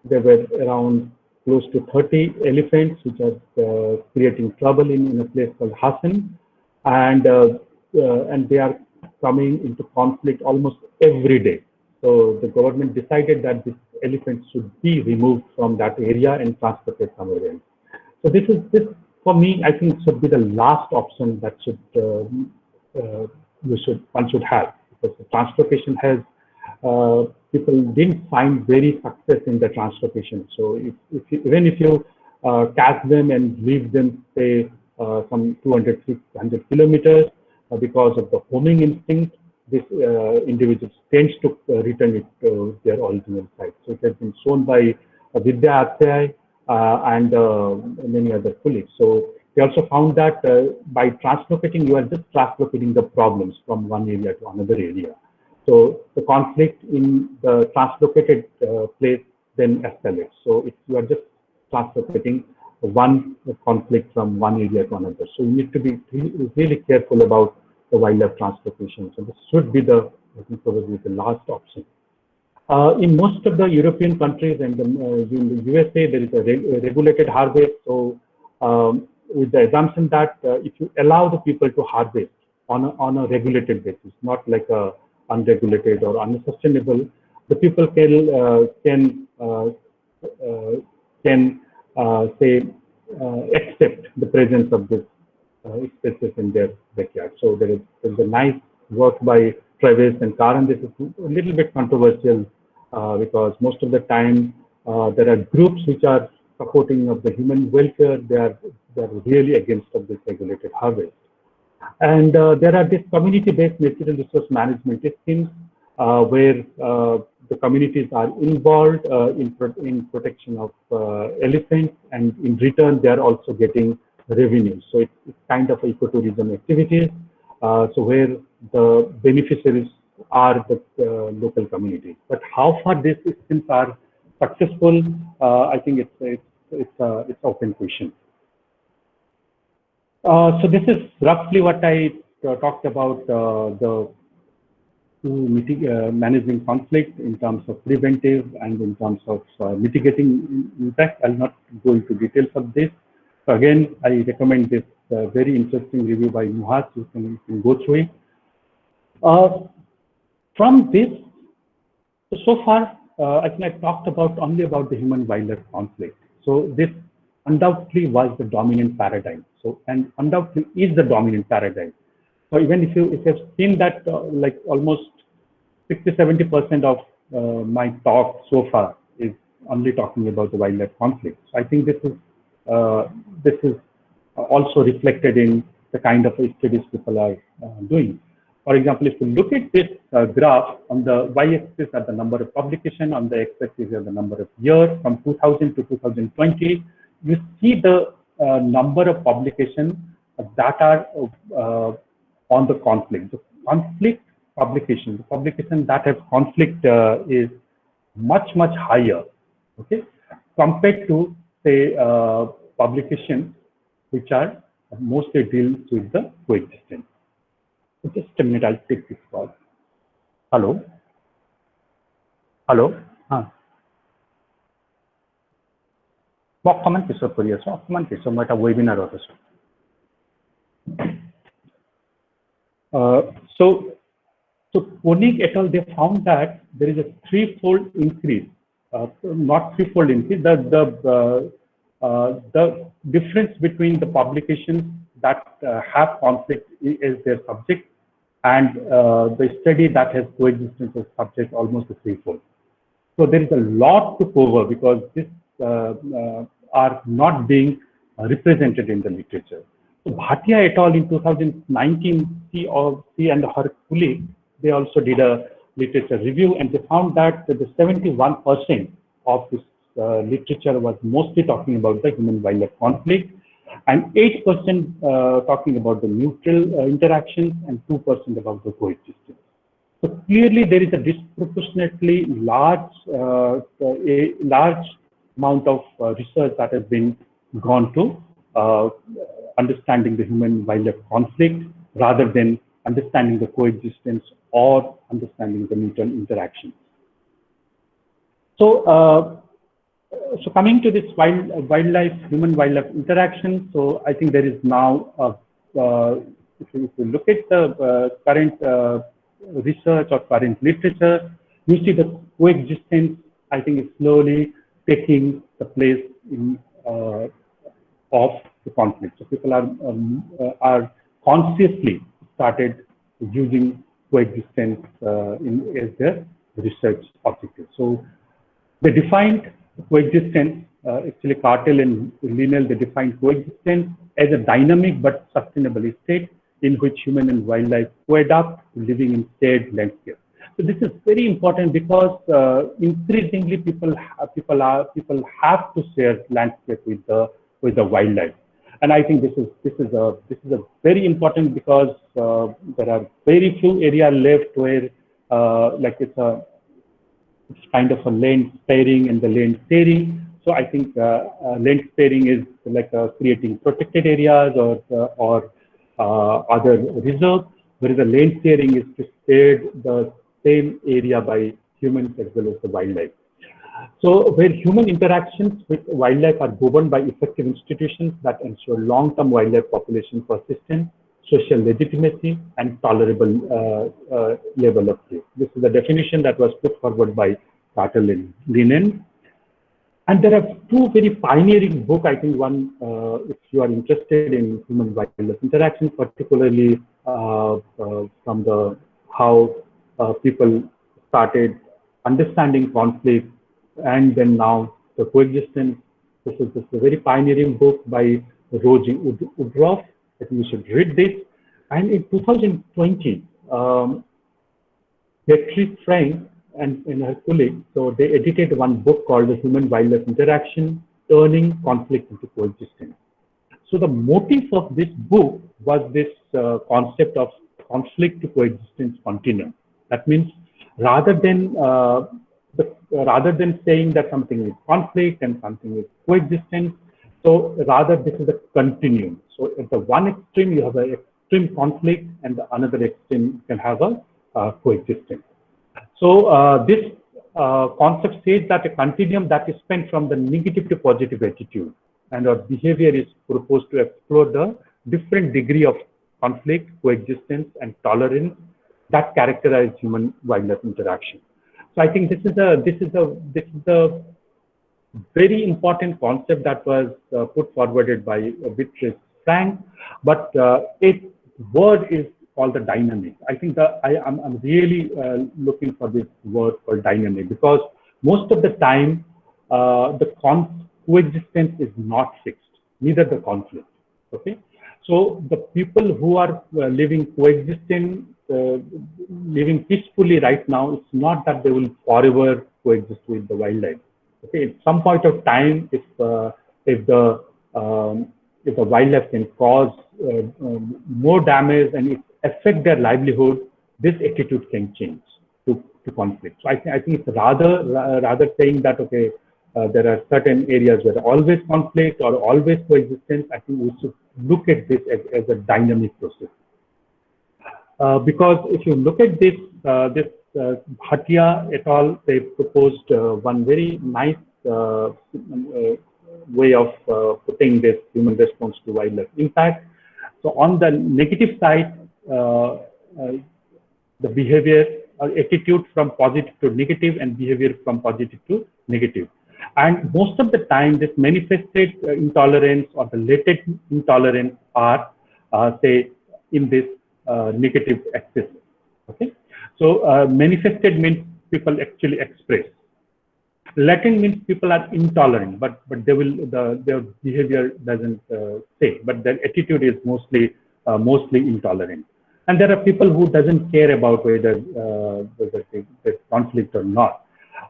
there were around close to 30 elephants which are creating trouble in a place called Hassan, and they are coming into conflict almost every day. So the government decided that this elephant should be removed from that area and transported somewhere else. So this for me, I think should be the last option that one should have, because the translocation has people didn't find very success in the translocation. So even if you catch them and leave them, say some 200, 300 kilometers, because of the homing instinct, this individual tends to return it to their original site. So it has been shown by Vidya Atyay and many other colleagues. So we also found that by translocating, you are just translocating the problems from one area to another area. So the conflict in the translocated place then escalates. So if you are just translocating one conflict from one area to another, so you need to be really careful about the wildlife translocation. So this should be I think probably the last option. In most of the European countries and in the USA, there is a regulated harvest. So with the assumption that if you allow the people to harvest on a regulated basis, not like a unregulated or unsustainable, the people can say accept the presence of this species in their backyard. So there's a nice work by Travis and Karan. This is a little bit controversial because most of the time there are groups which are supporting of the human welfare, they're really against of this regulated harvest. And there are these community-based natural resource management schemes where the communities are involved in protection of elephants, and in return they are also getting revenue. So it's kind of ecotourism activities. So where the beneficiaries are the local communities. But how far these schemes are successful, I think it's open question. So this is roughly what I talked about the managing conflict in terms of preventive and in terms of mitigating impact. I'll not go into details of this. So again, I recommend this very interesting review by Nuhas. You can go through it. From this, so far, I think I talked only about the human-wildlife conflict. So this undoubtedly was the dominant paradigm. So, and undoubtedly is the dominant paradigm. So even if you've seen that, like almost 60–70% of my talk so far is only talking about the wildlife conflict. So I think this is also reflected in the kind of studies people are doing. For example, if you look at this graph, on the y-axis are the number of publications, on the x-axis are the number of years from 2000 to 2020. You see the number of publications that are on the conflict. The conflict publication, the publication that have conflict is much higher, okay, compared to say publications which are mostly deals with the coexistence. So just a minute, I'll take this call. Hello. Hello. Comment is for you. So comment is what a webinar also. So Koenig et al. They found that there is a threefold increase, not threefold increase. The difference between the publications that have conflict as their subject and the study that has coexistence as subject, almost a threefold. So there is a lot to cover because this are not being represented in the literature. So Bhatia et al. In 2019, she and her colleague, they also did a literature review, and they found that the 71% of this literature was mostly talking about the human-wildlife conflict, and 8% talking about the neutral interactions, and 2% about the coexistence. So clearly, there is a disproportionately large amount of research that has been gone to understanding the human-wildlife conflict rather than understanding the coexistence or understanding the mutual interactions. So, so coming to this human-wildlife interaction, so I think there is now, if you look at the current research or current literature, you see the coexistence, I think, is slowly taking the place in, of the conflict. So people are consciously started using coexistence as their research objective. So they defined coexistence, actually Cartel and Linnell, they defined coexistence as a dynamic but sustainable state in which human and wildlife co-adapt to living in shared landscape. So this is very important because increasingly people have to share landscape with the wildlife, and I think this is a very important because there are very few areas left where like it's kind of a land sparing and the land sharing. So I think land sparing is like creating protected areas or other reserves, whereas the land sharing is to share the same area by humans as well as the wildlife. So where human interactions with wildlife are governed by effective institutions that ensure long-term wildlife population persistence, social legitimacy, and tolerable level of risk. This is the definition that was put forward by Cartel and Linnell. And there are two very pioneering books. I think one, if you are interested in human-wildlife interaction, particularly from the how people started understanding conflict, and then now the coexistence. This is a very pioneering book by Rosie Woodruff. I think you should read this. And in 2020, Beatrice Frank and her colleagues, so they edited one book called The Human-Wildlife Interaction, Turning Conflict into Coexistence. So the motive of this book was this concept of conflict to coexistence continuum. That means rather than saying that something is conflict and something is coexistence, so rather this is a continuum. So at the one extreme you have an extreme conflict, and the another extreme can have a coexistence. So this concept says that a continuum that is spent from the negative to positive attitude, and our behavior is proposed to explore the different degree of conflict, coexistence, and tolerance that characterize human-wildlife interaction. So I think this is a very important concept that was put forwarded by Beatrice Frank, but its word is called the dynamic. I think that I'm really looking for this word called dynamic, because most of the time the coexistence is not fixed, neither the conflict. Okay, so the people who are living coexisting, living peacefully right now, it's not that they will forever coexist with the wildlife. Okay, at some point of time, if the wildlife can cause more damage and it affect their livelihood, this attitude can change to conflict. So I think it's rather saying that okay, there are certain areas where always conflict or always coexistence. I think we should look at this as a dynamic process. Because if you look at this, Bhatia et al., they proposed one very nice way of putting this human response to wildlife impact. So on the negative side, the behavior or attitude from positive to negative and behavior from positive to negative. And most of the time, this manifested intolerance or the latent intolerance are, say, in this negative axis. Okay, so manifested means people actually express. Latent means people are intolerant, but their behavior doesn't say, but their attitude is mostly intolerant. And there are people who doesn't care about whether there's conflict or not.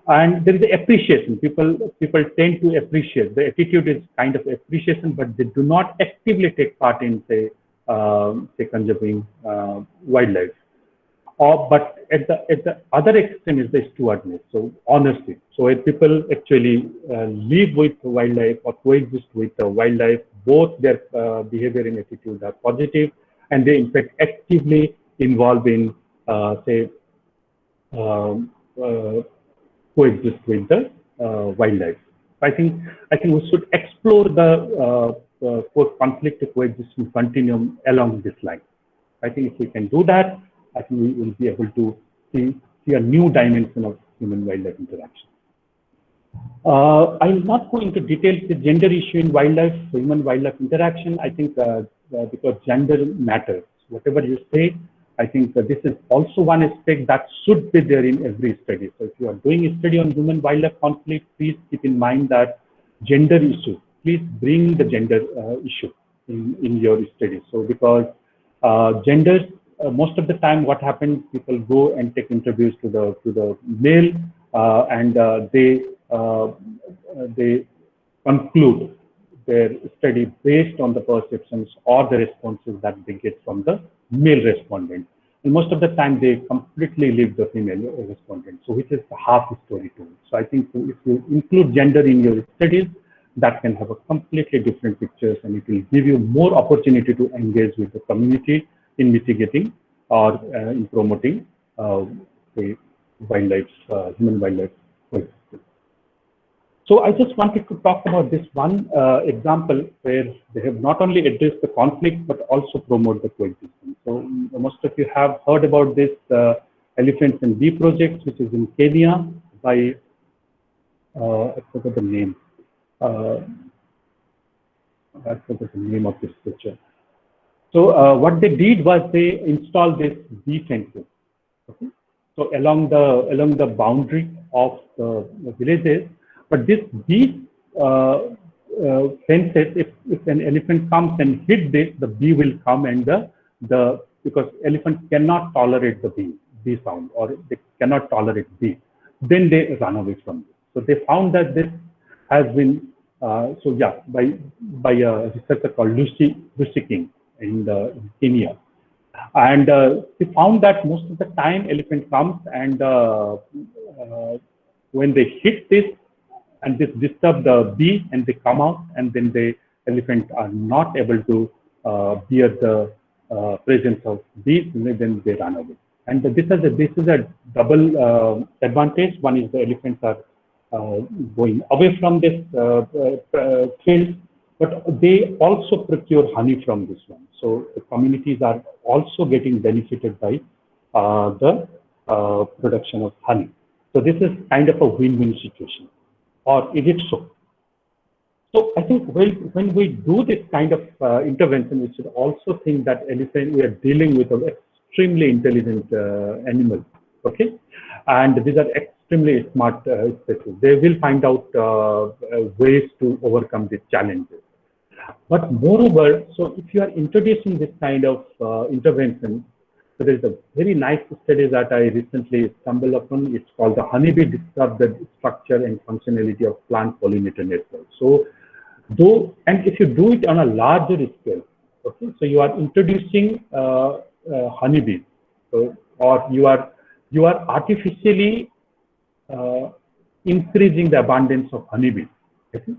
And there is appreciation. People tend to appreciate. The attitude is kind of appreciation, but they do not actively take part in say conserving wildlife. But at the other extreme is the stewardness, so honesty. So where people actually live with wildlife or coexist with wildlife, both their behavior and attitude are positive, and they in fact actively involve in say coexist with the wildlife. I think we should explore the conflict to coexistence continuum along this line. I think if we can do that, I think we will be able to see a new dimension of human-wildlife interaction. I will not go into details the gender issue in wildlife, human-wildlife interaction. I think because gender matters. Whatever you say, I think this is also one aspect that should be there in every study. So if you are doing a study on human-wildlife conflict, please keep in mind that gender issue. Please bring the gender issue in your study. So because genders, most of the time, what happens? People go and take interviews to the male, and they conclude their study based on the perceptions or the responses that they get from the male respondent. And most of the time, they completely leave the female respondent. So which is half the story too. So I think if you include gender in your studies, that can have a completely different pictures, and it will give you more opportunity to engage with the community in mitigating or in promoting the wildlife, human-wildlife coexistence. So I just wanted to talk about this one example where they have not only addressed the conflict, but also promote the coexistence. So most of you have heard about this Elephants and Bee project, which is in Kenya by, I forgot the name. I forgot the name of this picture. So what they did was they installed this bee fences. Okay? So along the boundary of the villages, but this bees fences, if an elephant comes and hit this, the bee will come, and because elephants cannot tolerate the bee sound, or they cannot tolerate bee, then they run away from it. So they found that this has been by a researcher called Lucy King in Kenya. And we found that most of the time elephant comes, and when they hit this and this disturb the bee, and they come out, and then the elephants are not able to bear the presence of bees, and then they run away. And this is a double advantage. One is the elephants are going away from this field, but they also procure honey from this one. So the communities are also getting benefited by the production of honey. So this is kind of a win-win situation, or is it so? So I think when we do this kind of intervention, we should also think that we are dealing with an extremely intelligent animal, okay? And these are extremely smart species. They will find out ways to overcome these challenges. But moreover, so if you are introducing this kind of intervention, so there is a very nice study that I recently stumbled upon. It's called the Honeybee Disrupt the Structure and Functionality of Plant Pollinator Network. So, and if you do it on a larger scale, okay, so you are introducing honeybees, so, or you are artificially increasing the abundance of honeybees, okay?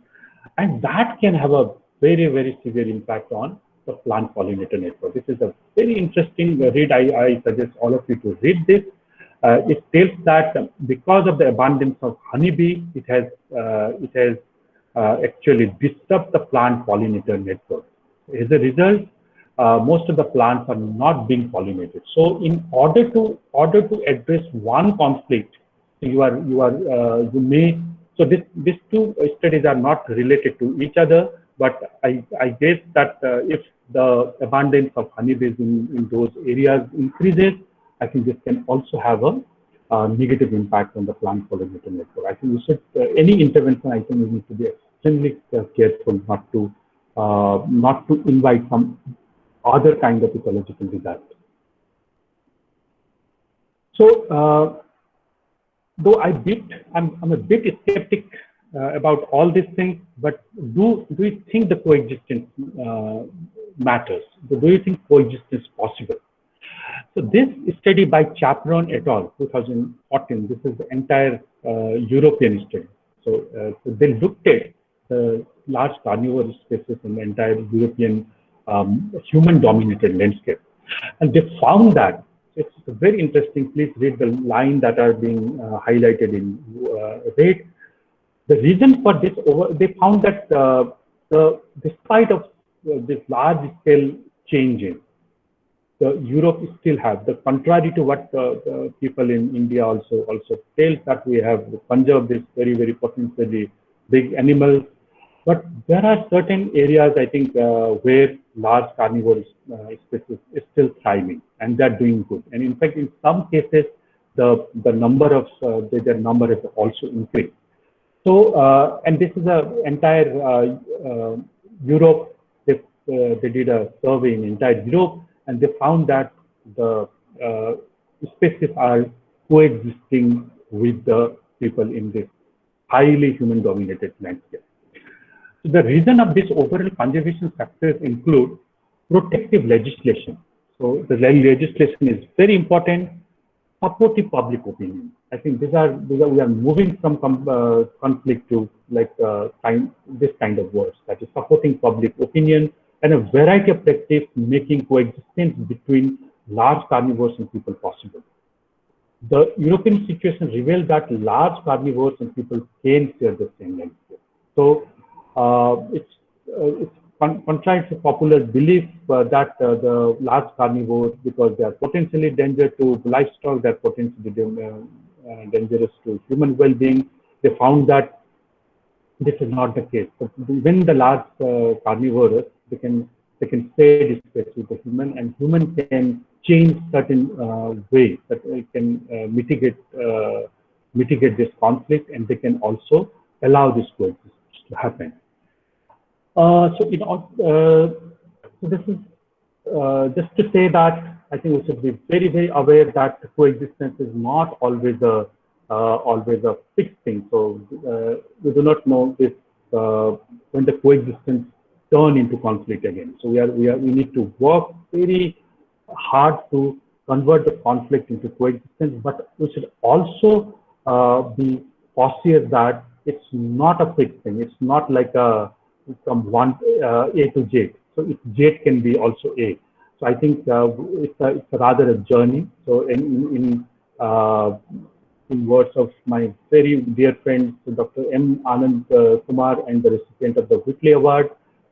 And that can have a very, very severe impact on the plant pollinator network. This is a very interesting read. I suggest all of you to read this. It tells that because of the abundance of honeybee, it has actually disturbed the plant pollinator network. As a result, most of the plants are not being pollinated. So, in order to address one conflict, you may. So these two studies are not related to each other, but I guess that if the abundance of honeybees in those areas increases, I think this can also have a negative impact on the plant pollinator network. I think we should, any intervention, I think we need to be extremely careful not to invite some other kind of ecological disaster. So, though I'm a bit skeptic about all these things, but do you think the coexistence matters? Do you think coexistence is possible? So this study by Chaperon et al. 2014, this is the entire European study. So they looked at the large carnivore species in the entire European human-dominated landscape, and they found that. It's very interesting. Please read the line that are being highlighted in red. The reason for this, they found that despite of this large-scale changes, Europe still have, the contrary to what the people in India also tells, that we have conserved this very, very potentially big animals. But there are certain areas, I think, where large carnivore species is still thriving, and they're doing good. And in fact, in some cases, the number of their number has also increased. So, and this is a entire Europe. They did a survey in entire Europe, and they found that the species are coexisting with the people in this highly human-dominated landscape. So the reason of this overall conservation success include protective legislation. So the legislation is very important. Supportive public opinion. I think we are moving from conflict to like this kind of words, that is supporting public opinion, and a variety of practice making coexistence between large carnivores and people possible. The European situation revealed that large carnivores and people can share the same landscape. So it's contrary to popular belief that the large carnivores, because they are potentially dangerous to livestock, they are potentially dangerous to human well-being. They found that this is not the case. But when the large carnivores, they can share this space with the human, and human can change certain ways that it can mitigate this conflict, and they can also allow this coexistence to happen. So, so this is just to say that I think we should be very, very aware that coexistence is not always a fixed thing. So we do not know if when the coexistence turn into conflict again. So we need to work very hard to convert the conflict into coexistence, but we should also be cautious that it's not a fixed thing. It's not like a from one A to Z. So it Z can be also A. So I think it's a rather a journey. So in words of my very dear friend Dr. M. Anand Kumar and the recipient of the Whitley Award,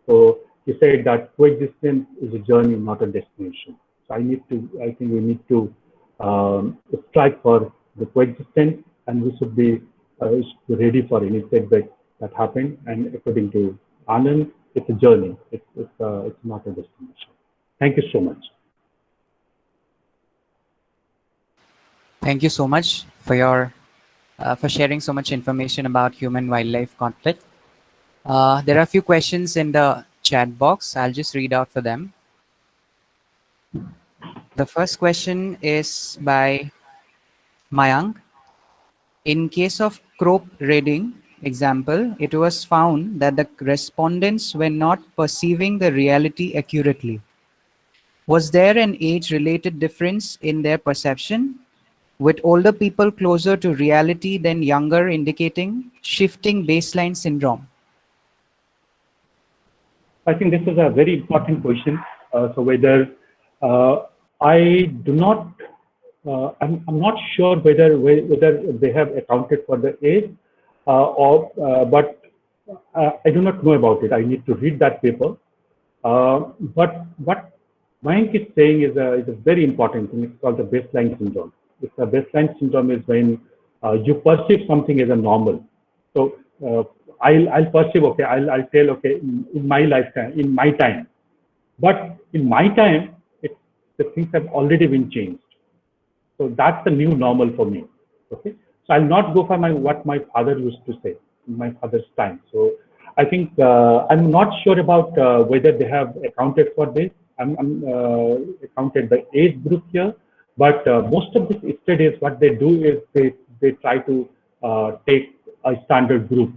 so he said that coexistence is a journey, not a destination. So I think we need to strive for the coexistence, and we should be ready for any setback that happened. And according to Anand, it's a journey. It's not a destination. Thank you so much.
Thank you so much for your for sharing so much information about human-wildlife conflict. There are a few questions in the chat box. I'll just read out for them. The first question is by Mayank. In case of crop raiding example, it was found that the respondents were not perceiving the reality accurately. Was there an age-related difference in their perception, with older people closer to reality than younger, indicating shifting baseline syndrome?
I think this is a very important question. So whether I do not, I'm not sure whether they have accounted for the age, but I do not know about it. I need to read that paper. But what Mayank is saying is a very important thing. It's called the baseline syndrome. It's a baseline syndrome is when you perceive something as a normal. So I'll perceive, okay, I'll tell, okay, in my lifetime, in my time. But in my time, the things have already been changed. So that's the new normal for me. Okay. So I'll not go for what my father used to say in my father's time. So I think I'm not sure about whether they have accounted for this. I'm accounted the age group here, but most of these studies, what they do is they try to take a standard group.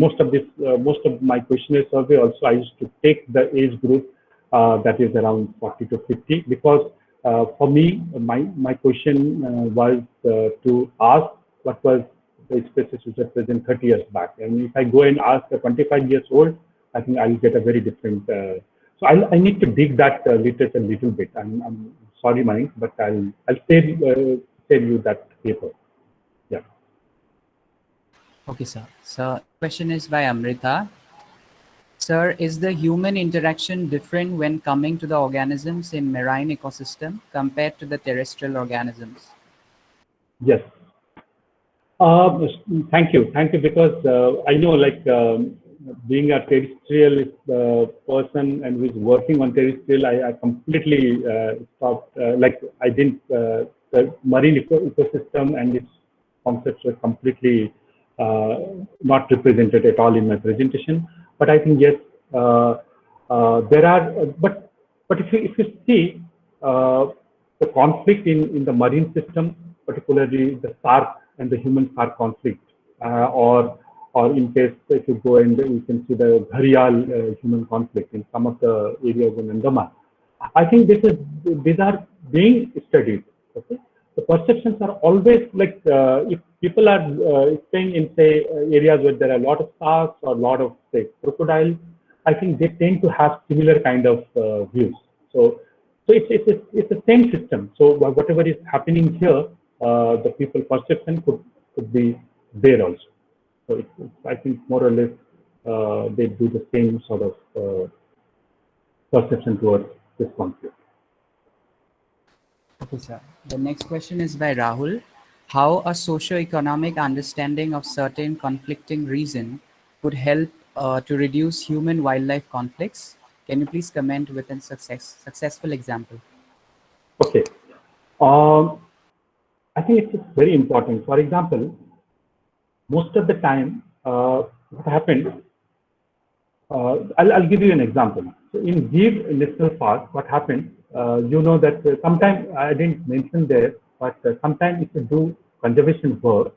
Most of my questionnaire survey also I used to take the age group that is around 40 to 50 because for me my question was to ask what was the species which was present 30 years back, and if I go and ask a 25 years old, I think I'll get a very different. So I need to dig that literature a little bit. I'm sorry, Mike, but I'll tell you that paper. Yeah.
Okay, sir. So question is by Amrita. Sir, is the human interaction different when coming to the organisms in marine ecosystem compared to the terrestrial organisms?
Yes. Thank you, because I know, like being a terrestrial person and who is working on terrestrial, I completely stopped. Like I didn't the marine ecosystem and its concepts were completely not represented at all in my presentation. But I think yes, there are. But if you see the conflict in the marine system, particularly the shark and the human-shark conflict, or in case if you go and you can see the Gharial human conflict in some of the areas in Andaman. I think these are being studied. Okay, the perceptions are always like if people are staying in say areas where there are a lot of sharks or a lot of say crocodiles, I think they tend to have similar kind of views. So it's the same system. So whatever is happening here, the people perception could be there also. So I think more or less they do the same sort of perception towards this conflict.
Okay, sir. The next question is by Rahul. How a socio-economic understanding of certain conflicting reason could help to reduce human-wildlife conflicts? Can you please comment with a successful example?
Okay. I think it's very important. For example, most of the time, what happened, I'll give you an example. So in Gir National Park, what happened, you know that sometimes, I didn't mention there, but sometimes if you do conservation work,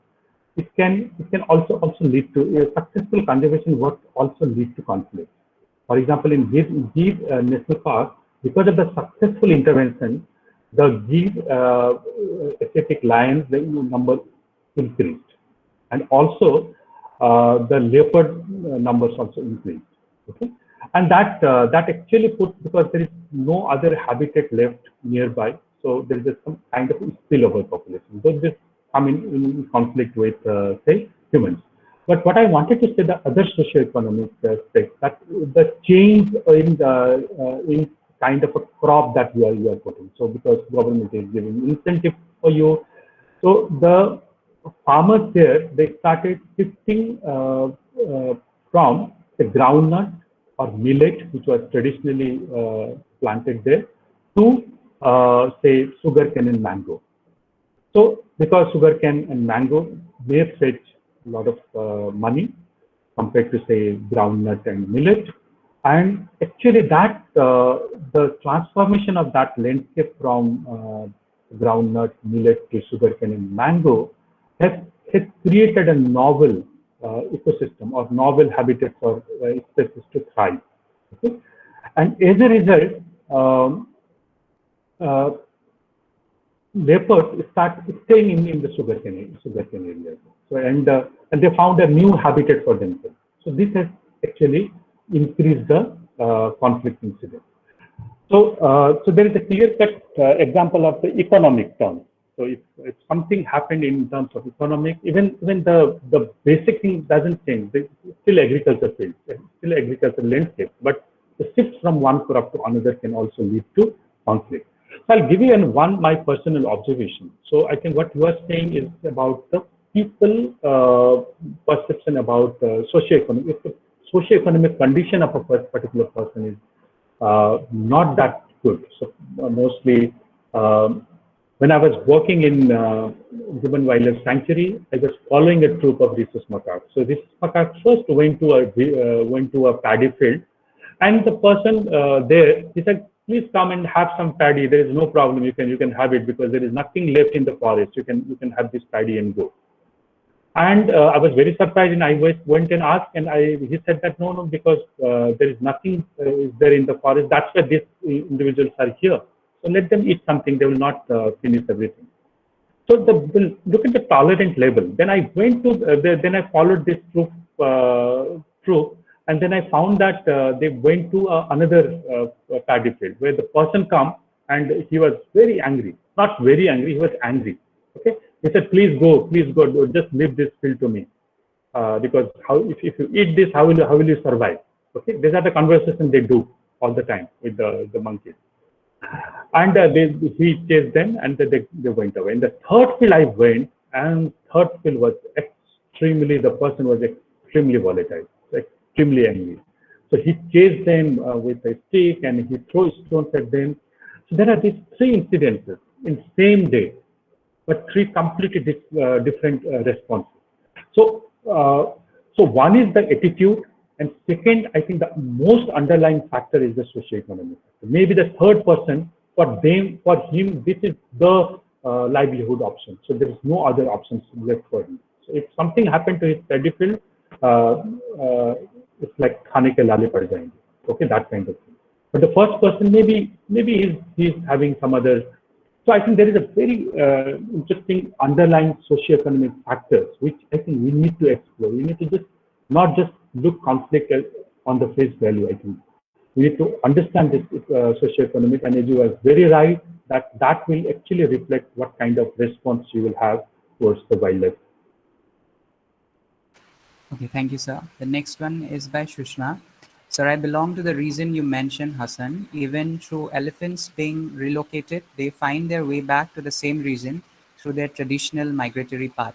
it can also lead to successful conservation work also lead to conflict. For example, in Gir National Park, because of the successful intervention, the Gir Asiatic lions, the number increased, and also the leopard numbers also increased. Okay, and that actually puts, because there is no other habitat left nearby, so there is some kind of spillover population. So this come in conflict with say humans. But what I wanted to say, the other socioeconomic aspect, that the change in kind of a crop that you are putting. So because government is giving incentive for you, so the farmers there, they started shifting from the groundnut or millet, which was traditionally planted there, to say sugarcane and mango. So because sugarcane and mango may fetch a lot of money compared to say groundnut and millet, and actually that the transformation of that landscape from groundnut, millet to sugarcane and mango has created a novel ecosystem or novel habitat for species to thrive. Okay? And as a result, leopards start staying in the sugarcane area. So and they found a new habitat for themselves. So this has actually increased the conflict incidence. So so there is a clear-cut example of the economic terms. So if something happened in terms of economic, even the basic thing doesn't change. It's still agriculture field, still agriculture landscape, but the shift from one crop to another can also lead to conflict. So I'll give you my personal observation. So I think what you are saying is about the people perception about socioeconomic. If the socioeconomic condition of a particular person is not that good. So mostly when I was working in Gibbon Wildlife Sanctuary, I was following a troop of rhesus macaques. So this macaque first went to a paddy field, and the person there, he said, "Please come and have some paddy. There is no problem. You can have it because there is nothing left in the forest. You can have this paddy and go." And I was very surprised, and I went and asked, and he said that no, because there is nothing is there in the forest. That's why these individuals are here. So let them eat something. They will not finish everything. So look at the tolerant level. Then I went to then I followed this troop, and then I found that they went to another paddy field where the person come, and he was very angry. Not very angry. He was angry. Okay. He said, please go, just leave this field to me. Because if you eat this, how will you survive? Okay, these are the conversations they do all the time with the monkeys. And he chased them, and they went away. In the third field I went, and third field was the person was extremely volatile, extremely angry. So he chased them with a stick, and he threw stones at them. So there are these three incidences in same day, but three completely different responses. So, so one is the attitude, and second, I think the most underlying factor is the socioeconomic factor. Maybe the third person, for him, this is the livelihood option. So there is no other options left for him. So if something happened to his paddy field, it's like khane ke lale pad jayenge. Okay, that kind of thing. But the first person, maybe he's having some other. So I think there is a very interesting underlying socioeconomic factors which I think we need to explore. We need to not just look conflict on the face value. I think we need to understand this socioeconomic, and as you are very right, that will actually reflect what kind of response you will have towards the wildlife.
Okay, thank you, sir. The next one is by Shushma. Sir, I belong to the region you mentioned, Hassan. Even through elephants being relocated, they find their way back to the same region through their traditional migratory path.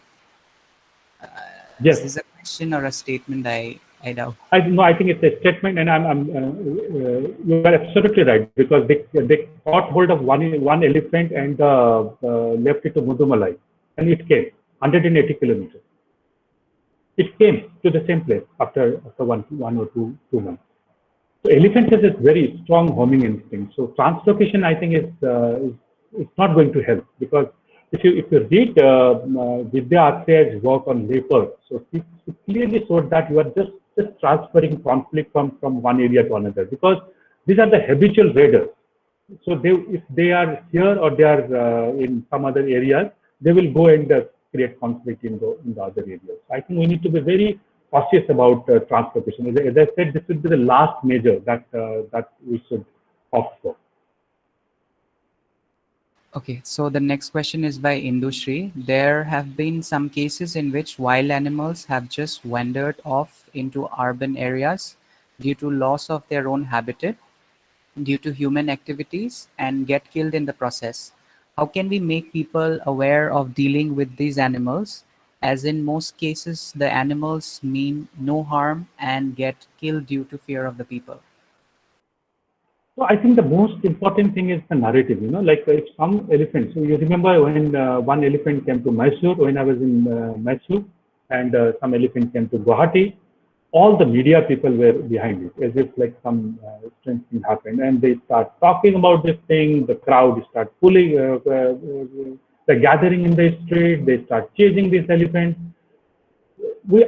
Yes.
Is this a question or a statement? I doubt.
No, I think it's a statement, and you are absolutely right, because they caught hold of one elephant and left it to Mudumalai, and it came 180 kilometers. It came to the same place after one or two months. So elephants has a very strong homing instinct. So translocation, I think, is not going to help, because if you read Vidya Athreya's work on leopards, so he clearly showed that you are just transferring conflict from one area to another, because these are the habitual raiders. So if they are here or they are in some other areas, they will go and create conflict in the other areas. I think we need to be very cautious about translocation. As I said, this will be the last measure that we should opt for.
Okay, so the next question is by Industry. There have been some cases in which wild animals have just wandered off into urban areas due to loss of their own habitat, due to human activities, and get killed in the process. How can we make people aware of dealing with these animals, as in most cases the animals mean no harm and get killed due to fear of the people?
So I think the most important thing is the narrative. Like if some elephants. So you remember when one elephant came to Mysore, when I was in Mysore, and some elephant came to Guwahati. All the media people were behind it, as if like some strange thing happened, and they start talking about this thing. The crowd start pulling, they're gathering in the street. They start chasing this elephant.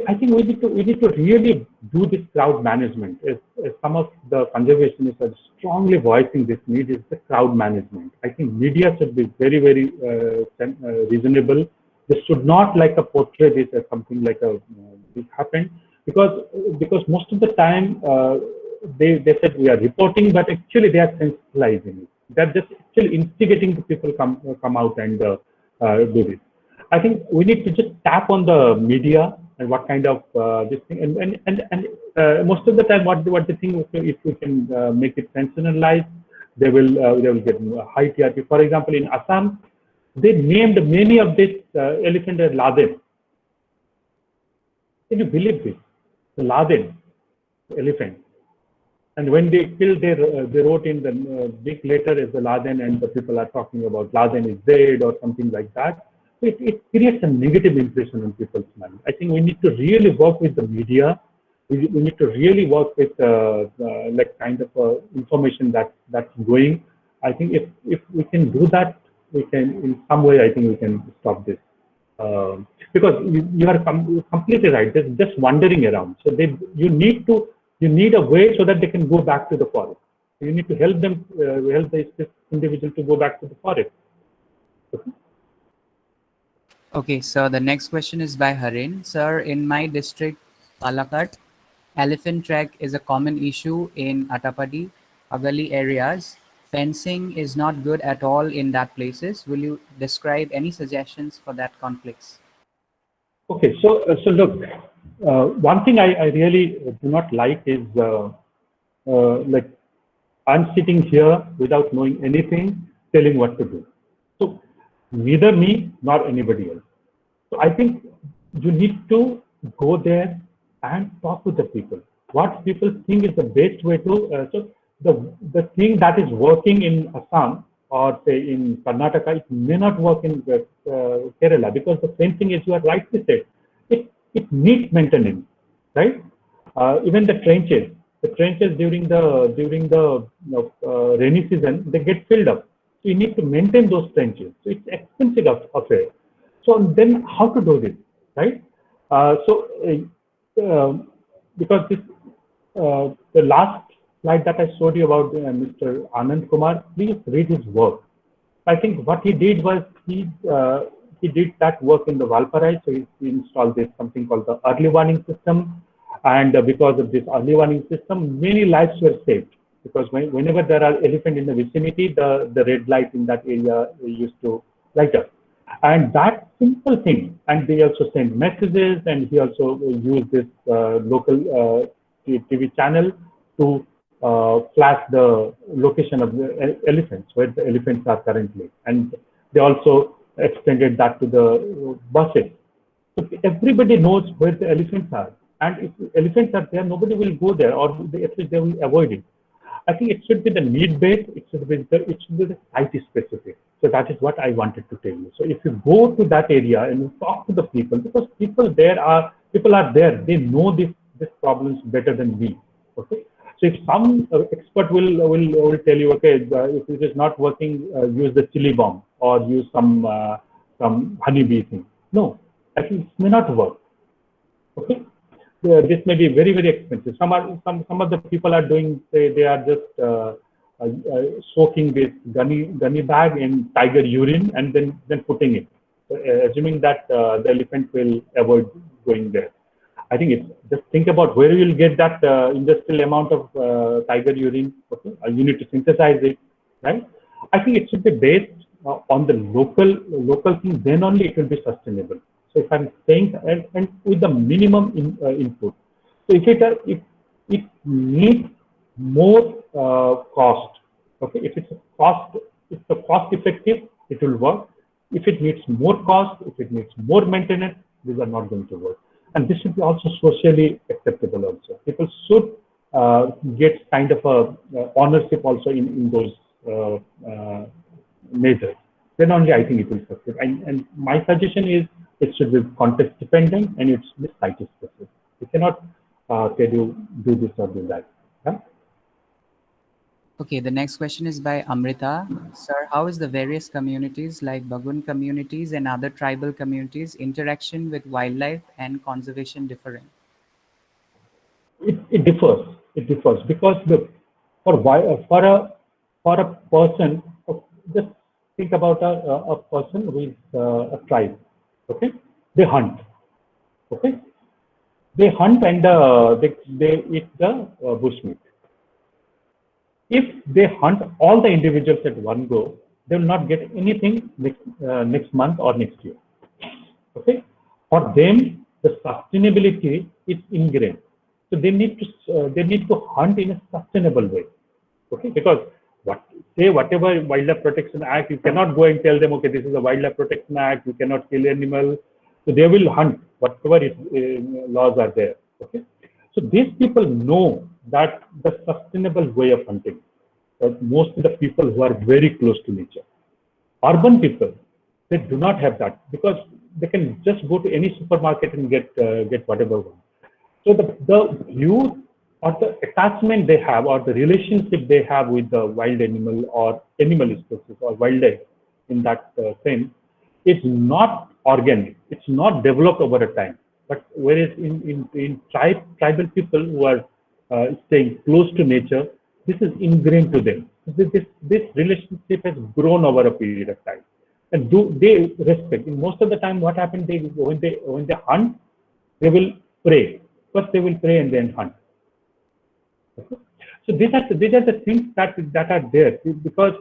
I think we need to really do this crowd management. As some of the conservationists are strongly voicing this need, is the crowd management. I think media should be very, very reasonable. They should not like portray this as something like this happened, because most of the time they said we are reporting, but actually they are sensationalizing it. They're just actually instigating the people come out and do this. I think we need to just tap on the media and what kind of this thing, and most of the time what they think, if we can make it sensationalized, they will get high TRP. For example, in Assam, they named many of these elephant as Laden. Can you believe this? The Laden elephant. And when they killed, they wrote in the big letter as the Laden, and the people are talking about Laden is dead or something like that. It creates a negative impression on people's mind. I think we need to really work with the media. We need to really work with like kind of information that's going. I think if we can do that, we can, in some way, I think we can stop this. Because you are completely right. They're just wandering around. So you need a way so that they can go back to the forest. You need to help them, help this individual to go back to the forest. Okay?
Okay, so the next question is by Harin. Sir, in my district, Palakkad, elephant track is a common issue in Attapadi, Agali areas. Fencing is not good at all in that places. Will you describe any suggestions for that conflicts?
Okay, so look, one thing I really do not like is like I'm sitting here without knowing anything, telling what to do. So neither me nor anybody else. So I think you need to go there and talk to the people. What people think is the best way to. So the thing that is working in Assam or say in Karnataka, it may not work in Kerala, because the same thing as you are rightly said, it needs maintenance, right? Even the trenches during the rainy season, they get filled up. So you need to maintain those trenches. So it's expensive affair. So then how to do this, right? Because this the last slide that I showed you about Mr. Anand Kumar, please read his work. I think what he did was he did that work in the Valparai. So he installed this something called the early warning system, and because of this early warning system, many lives were saved. Because whenever there are elephants in the vicinity, the red light in that area used to light up. And that simple thing, and they also send messages, and he also used this local TV channel to flash the location of the elephants, where the elephants are currently. And they also extended that to the buses. So everybody knows where the elephants are. And if elephants are there, nobody will go there, or at least they will avoid it. I think it should be the need-based, it should be the site-specific. So that is what I wanted to tell you. So if you go to that area and you talk to the people, because people are there, they know these problems better than we. Okay. So if some expert will tell you, okay, if it is not working, use the chili bomb or use some honeybee thing. No, I think it may not work. Okay, this may be very, very expensive. Some of the people are doing, they are just soaking this gunny bag in tiger urine and then putting it, assuming that the elephant will avoid going there. I think it's just think about where you will get that industrial amount of tiger urine. Okay, you need to synthesize it, right? I think it should be based on the local thing. Then only it will be sustainable. So if I'm saying and with the minimum input. So if it needs more cost, okay. If it's a cost effective, it will work. If it needs more cost, if it needs more maintenance, these are not going to work. And this should be also socially acceptable also. People should get kind of a ownership also in those measures. Then only I think it will succeed. And my suggestion is it should be context dependent and it should be site specific. You cannot tell you do this or do that. Huh?
Okay, the next question is by Amrita. Sir, how is the various communities like Bagun communities and other tribal communities interaction with wildlife and conservation differing?
It differs. It differs because for a person, just think about a person who is a tribe. Okay, they hunt. Okay, they hunt and they eat the bushmeat. If they hunt all the individuals at one go, they will not get anything next month or next year. Okay, for them the sustainability is ingrained, so they need to hunt in a sustainable way. Okay, because whatever Wildlife Protection Act, you cannot go and tell them, okay, this is a Wildlife Protection Act, you cannot kill animals. So they will hunt whatever laws are there. Okay, so these people know that the sustainable way of hunting. Most of the people who are very close to nature. Urban people, they do not have that because they can just go to any supermarket and get whatever one. So the view or the attachment they have or the relationship they have with the wild animal or animal species or wildlife in that sense is not organic. It's not developed over a time. But whereas in tribal people who are staying close to nature, this is ingrained to them. This relationship has grown over a period of time. And they respect? In most of the time, what happens? When they hunt, they will pray. First, they will pray and then hunt. Okay? So these are the things that are there because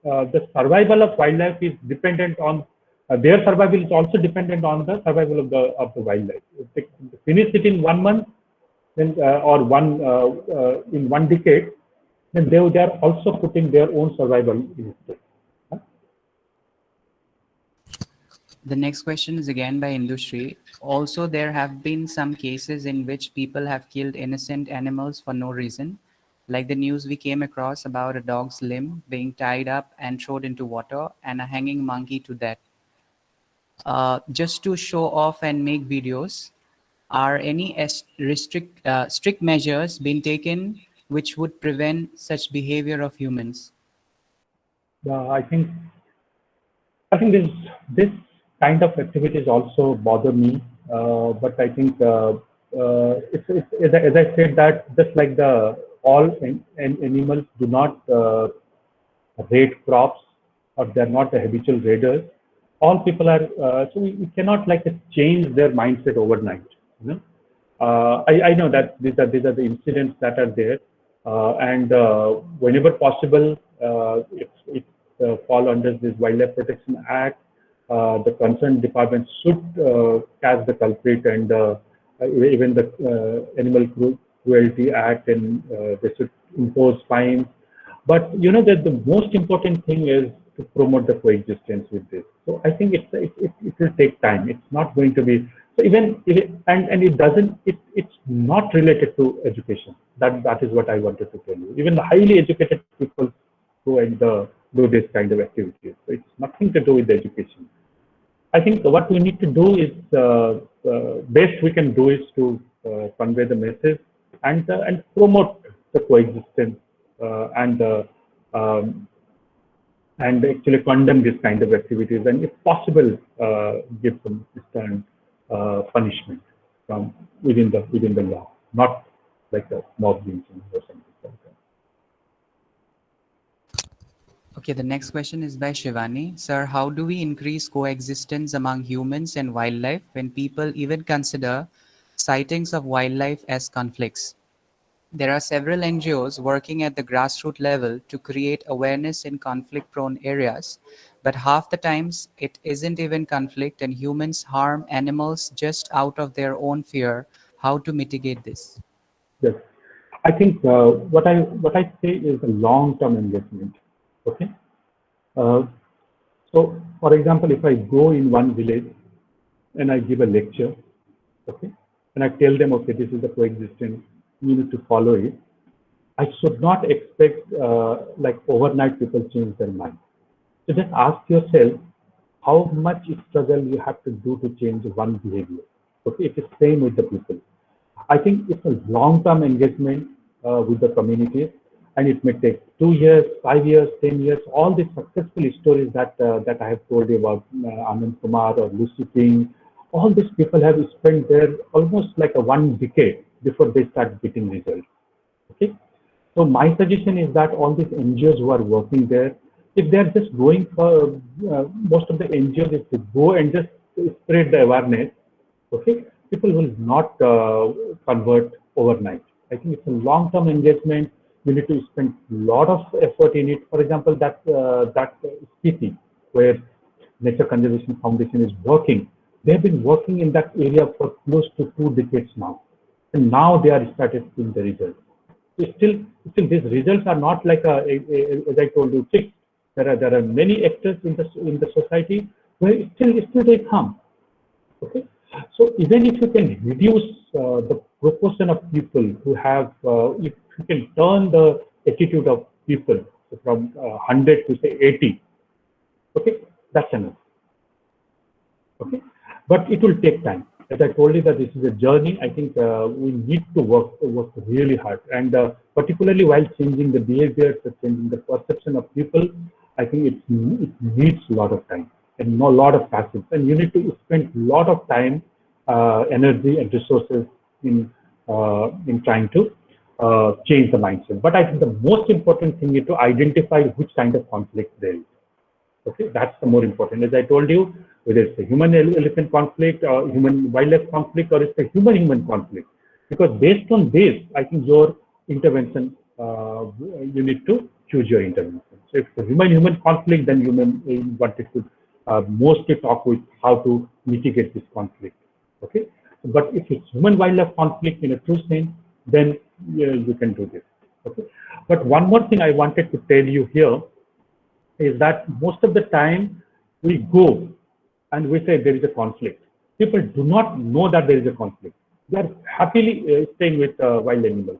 the survival of wildlife is dependent on their survival is also dependent on the survival of the wildlife. If they finish it in 1 month, then or in 1 decade, then they are also putting their own survival in it.
The next question is again by Industry. Also, there have been some cases in which people have killed innocent animals for no reason, like the news we came across about a dog's limb being tied up and thrown into water and a hanging monkey to death. Just to show off and make videos, are any strict measures being taken which would prevent such behavior of humans?
I think this kind of activities also bother me, but I think it's as I said that just like all animals do not raid crops or they're not the habitual raiders. All people are so we cannot like change their mindset overnight. You know, I know that these are the incidents that are there, and whenever possible, if fall under this Wildlife Protection Act, the concerned department should catch the culprit, and even the Animal Cruelty Act, and they should impose fines. But you know that the most important thing is to promote the coexistence with this. So I think it will take time. It's not going to be so even and it doesn't. It's not related to education. That is what I wanted to tell you. Even the highly educated people go and do this kind of activities. So it's nothing to do with the education. I think what we need to do is best we can do is to convey the message and promote the coexistence and actually condemn this kind of activities, and if possible, give some stern punishment from within the law, not like a mob lynching or something like that.
Okay, the next question is by Shivani. Sir, how do we increase coexistence among humans and wildlife when people even consider sightings of wildlife as conflicts? There are several NGOs working at the grassroots level to create awareness in conflict-prone areas, but half the times it isn't even conflict and humans harm animals just out of their own fear. How to mitigate this?
Yes, I think what I say is a long-term engagement. Okay, so for example, if I go in one village and I give a lecture, okay, and I tell them, okay, this is the coexistence, you need to follow it. I should not expect like overnight people change their mind. So just ask yourself how much struggle you have to do to change one behavior. Okay, it is same with the people. I think it's a long-term engagement with the community, and it may take 2 years, 5 years, 10 years. All the successful stories that that I have told you about, Anand Kumar or Lucy King, all these people have spent there almost like a 1 decade before they start getting results. Okay, so my suggestion is that all these NGOs who are working there, if they are just going for most of the NGOs, if they go and just spread the awareness, okay, people will not convert overnight. I think it's a long-term engagement. You need to spend a lot of effort in it. For example, that city where Nature Conservation Foundation is working, they've been working in that area for close to 2 decades now, and now they are started seeing the results. Still these results are not like as I told you, fixed. There are many actors in the society where still they come. Okay, so even if you can reduce the proportion of people who have, if you can turn the attitude of people from 100 to say 80, okay, that's enough. Okay, but it will take time. As I told you that this is a journey. I think we need to work really hard, and particularly while changing the behaviors, changing the perception of people, I think it needs a lot of time and a lot of passion, and you need to spend a lot of time, energy, and resources in trying to change the mindset. But I think the most important thing is to identify which kind of conflict there is. Okay, that's the more important. As I told you, whether it's a human-elephant conflict or human-wildlife conflict, or it's a human-human conflict, because based on this, I think your intervention, you need to choose your intervention. So if it's a human-human conflict, then you wanted to mostly talk with how to mitigate this conflict. Okay, but if it's human-wildlife conflict in a true sense, then you can do this. Okay, but one more thing I wanted to tell you here is that most of the time we go and we say there is a conflict. People do not know that there is a conflict. They are happily staying with wild animals.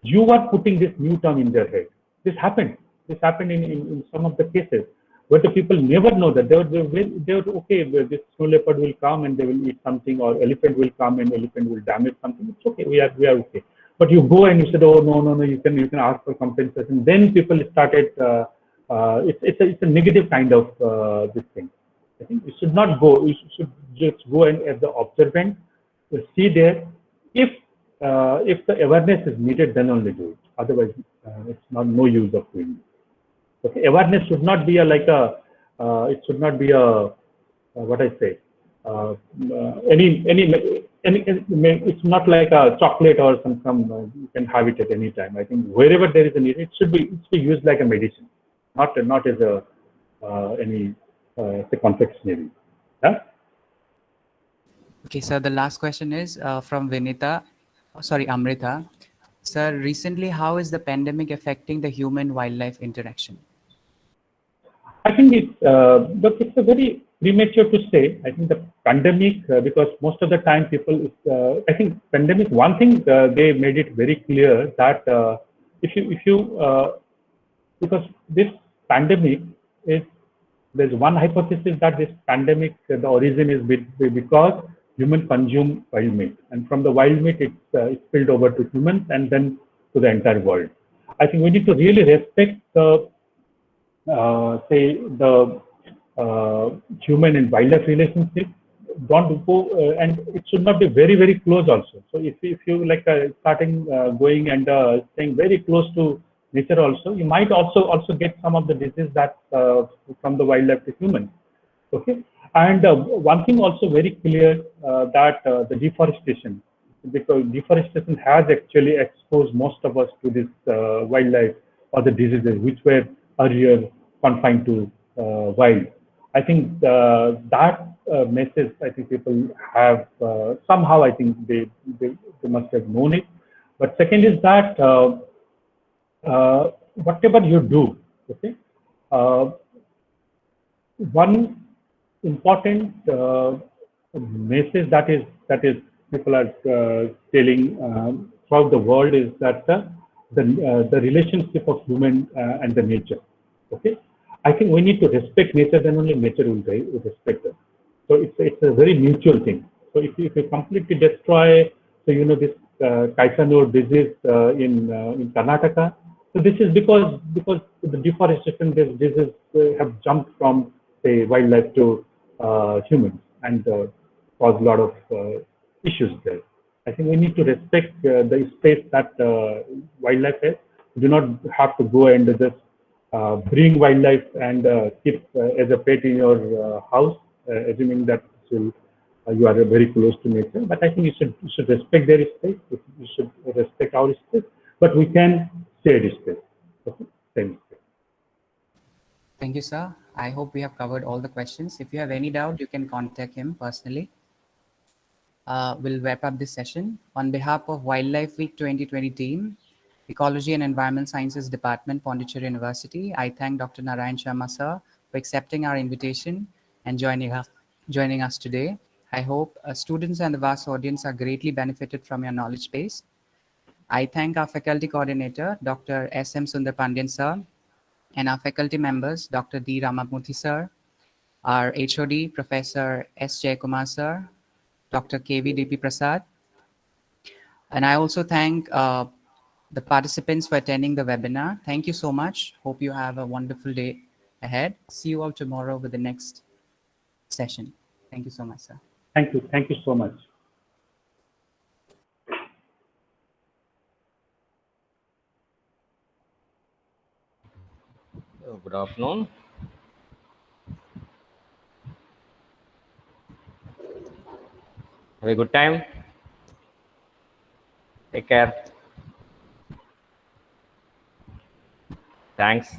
You are putting this new term in their head. This happened. This happened in some of the cases where the people never know that they were okay. This snow leopard will come and they will eat something, or elephant will come and elephant will damage something. It's okay. We are okay. But you go and you said, oh no, you can ask for compensation. Then people started. It's a negative kind of this thing. I think you should not go. You should just go and as the observant, see there. If the awareness is needed, then only do it. Otherwise, it's no use of doing it. Okay, awareness should not be it should not be what I say. It's not like a chocolate or some you can have it at any time. I think wherever there is a need, it should be used like a medicine. Not as any confectionery. Yeah?
Okay, sir, the last question is from Amrita. Sir, recently, how is the pandemic affecting the human-wildlife interaction?
I think it's a very premature to say. I think the pandemic, because most of the time people, I think pandemic, one thing they made it very clear that because this pandemic there's one hypothesis that this pandemic, the origin is because humans consume wild meat, and from the wild meat it's spilled over to humans and then to the entire world. I think we need to really respect the say the human and wildlife relationship. Don't go and it should not be very close also. So if you like starting going and staying very close to nature also, you might also get some of the disease that from the wildlife to human. Okay, and one thing also very clear that the deforestation, because deforestation has actually exposed most of us to this wildlife or the diseases which were earlier confined to wild. I think that message, I think people have somehow, I think they must have known it. But second is that whatever you do, okay, one important message that is people are telling throughout the world is that the relationship of human and the nature. Okay, I think we need to respect nature, then only nature will respect us. So it's a very mutual thing. So if you completely destroy, so this Kaisanur disease in Karnataka. So this is because the deforestation diseases have jumped from say wildlife to humans and cause a lot of issues there. I think we need to respect the space that wildlife has. You do not have to go and just bring wildlife and keep as a pet in your house, assuming that you are very close to nature. But I think you should respect their space. You should respect our space. But we can share this space. Okay? Same space.
Thank you, sir. I hope we have covered all the questions. If you have any doubt, you can contact him personally. We'll wrap up this session. On behalf of Wildlife Week 2020 team, Ecology and Environmental Sciences Department, Pondicherry University, I thank Dr. Narayan Sharma, sir, for accepting our invitation and joining us today. I hope students and the vast audience are greatly benefited from your knowledge base. I thank our faculty coordinator, Dr. S.M. Sundar Pandian, sir, and our faculty members, Dr. D. Ramamurthy, sir, our HOD, Professor S. Jayakumar, sir, Dr. K.V.D.P. Prasad. And I also thank the participants for attending the webinar. Thank you so much. Hope you have a wonderful day ahead. See you all tomorrow with the next session. Thank you so much, sir.
Thank you. Thank you so much.
Good afternoon. Have a good time. Take care. Thanks.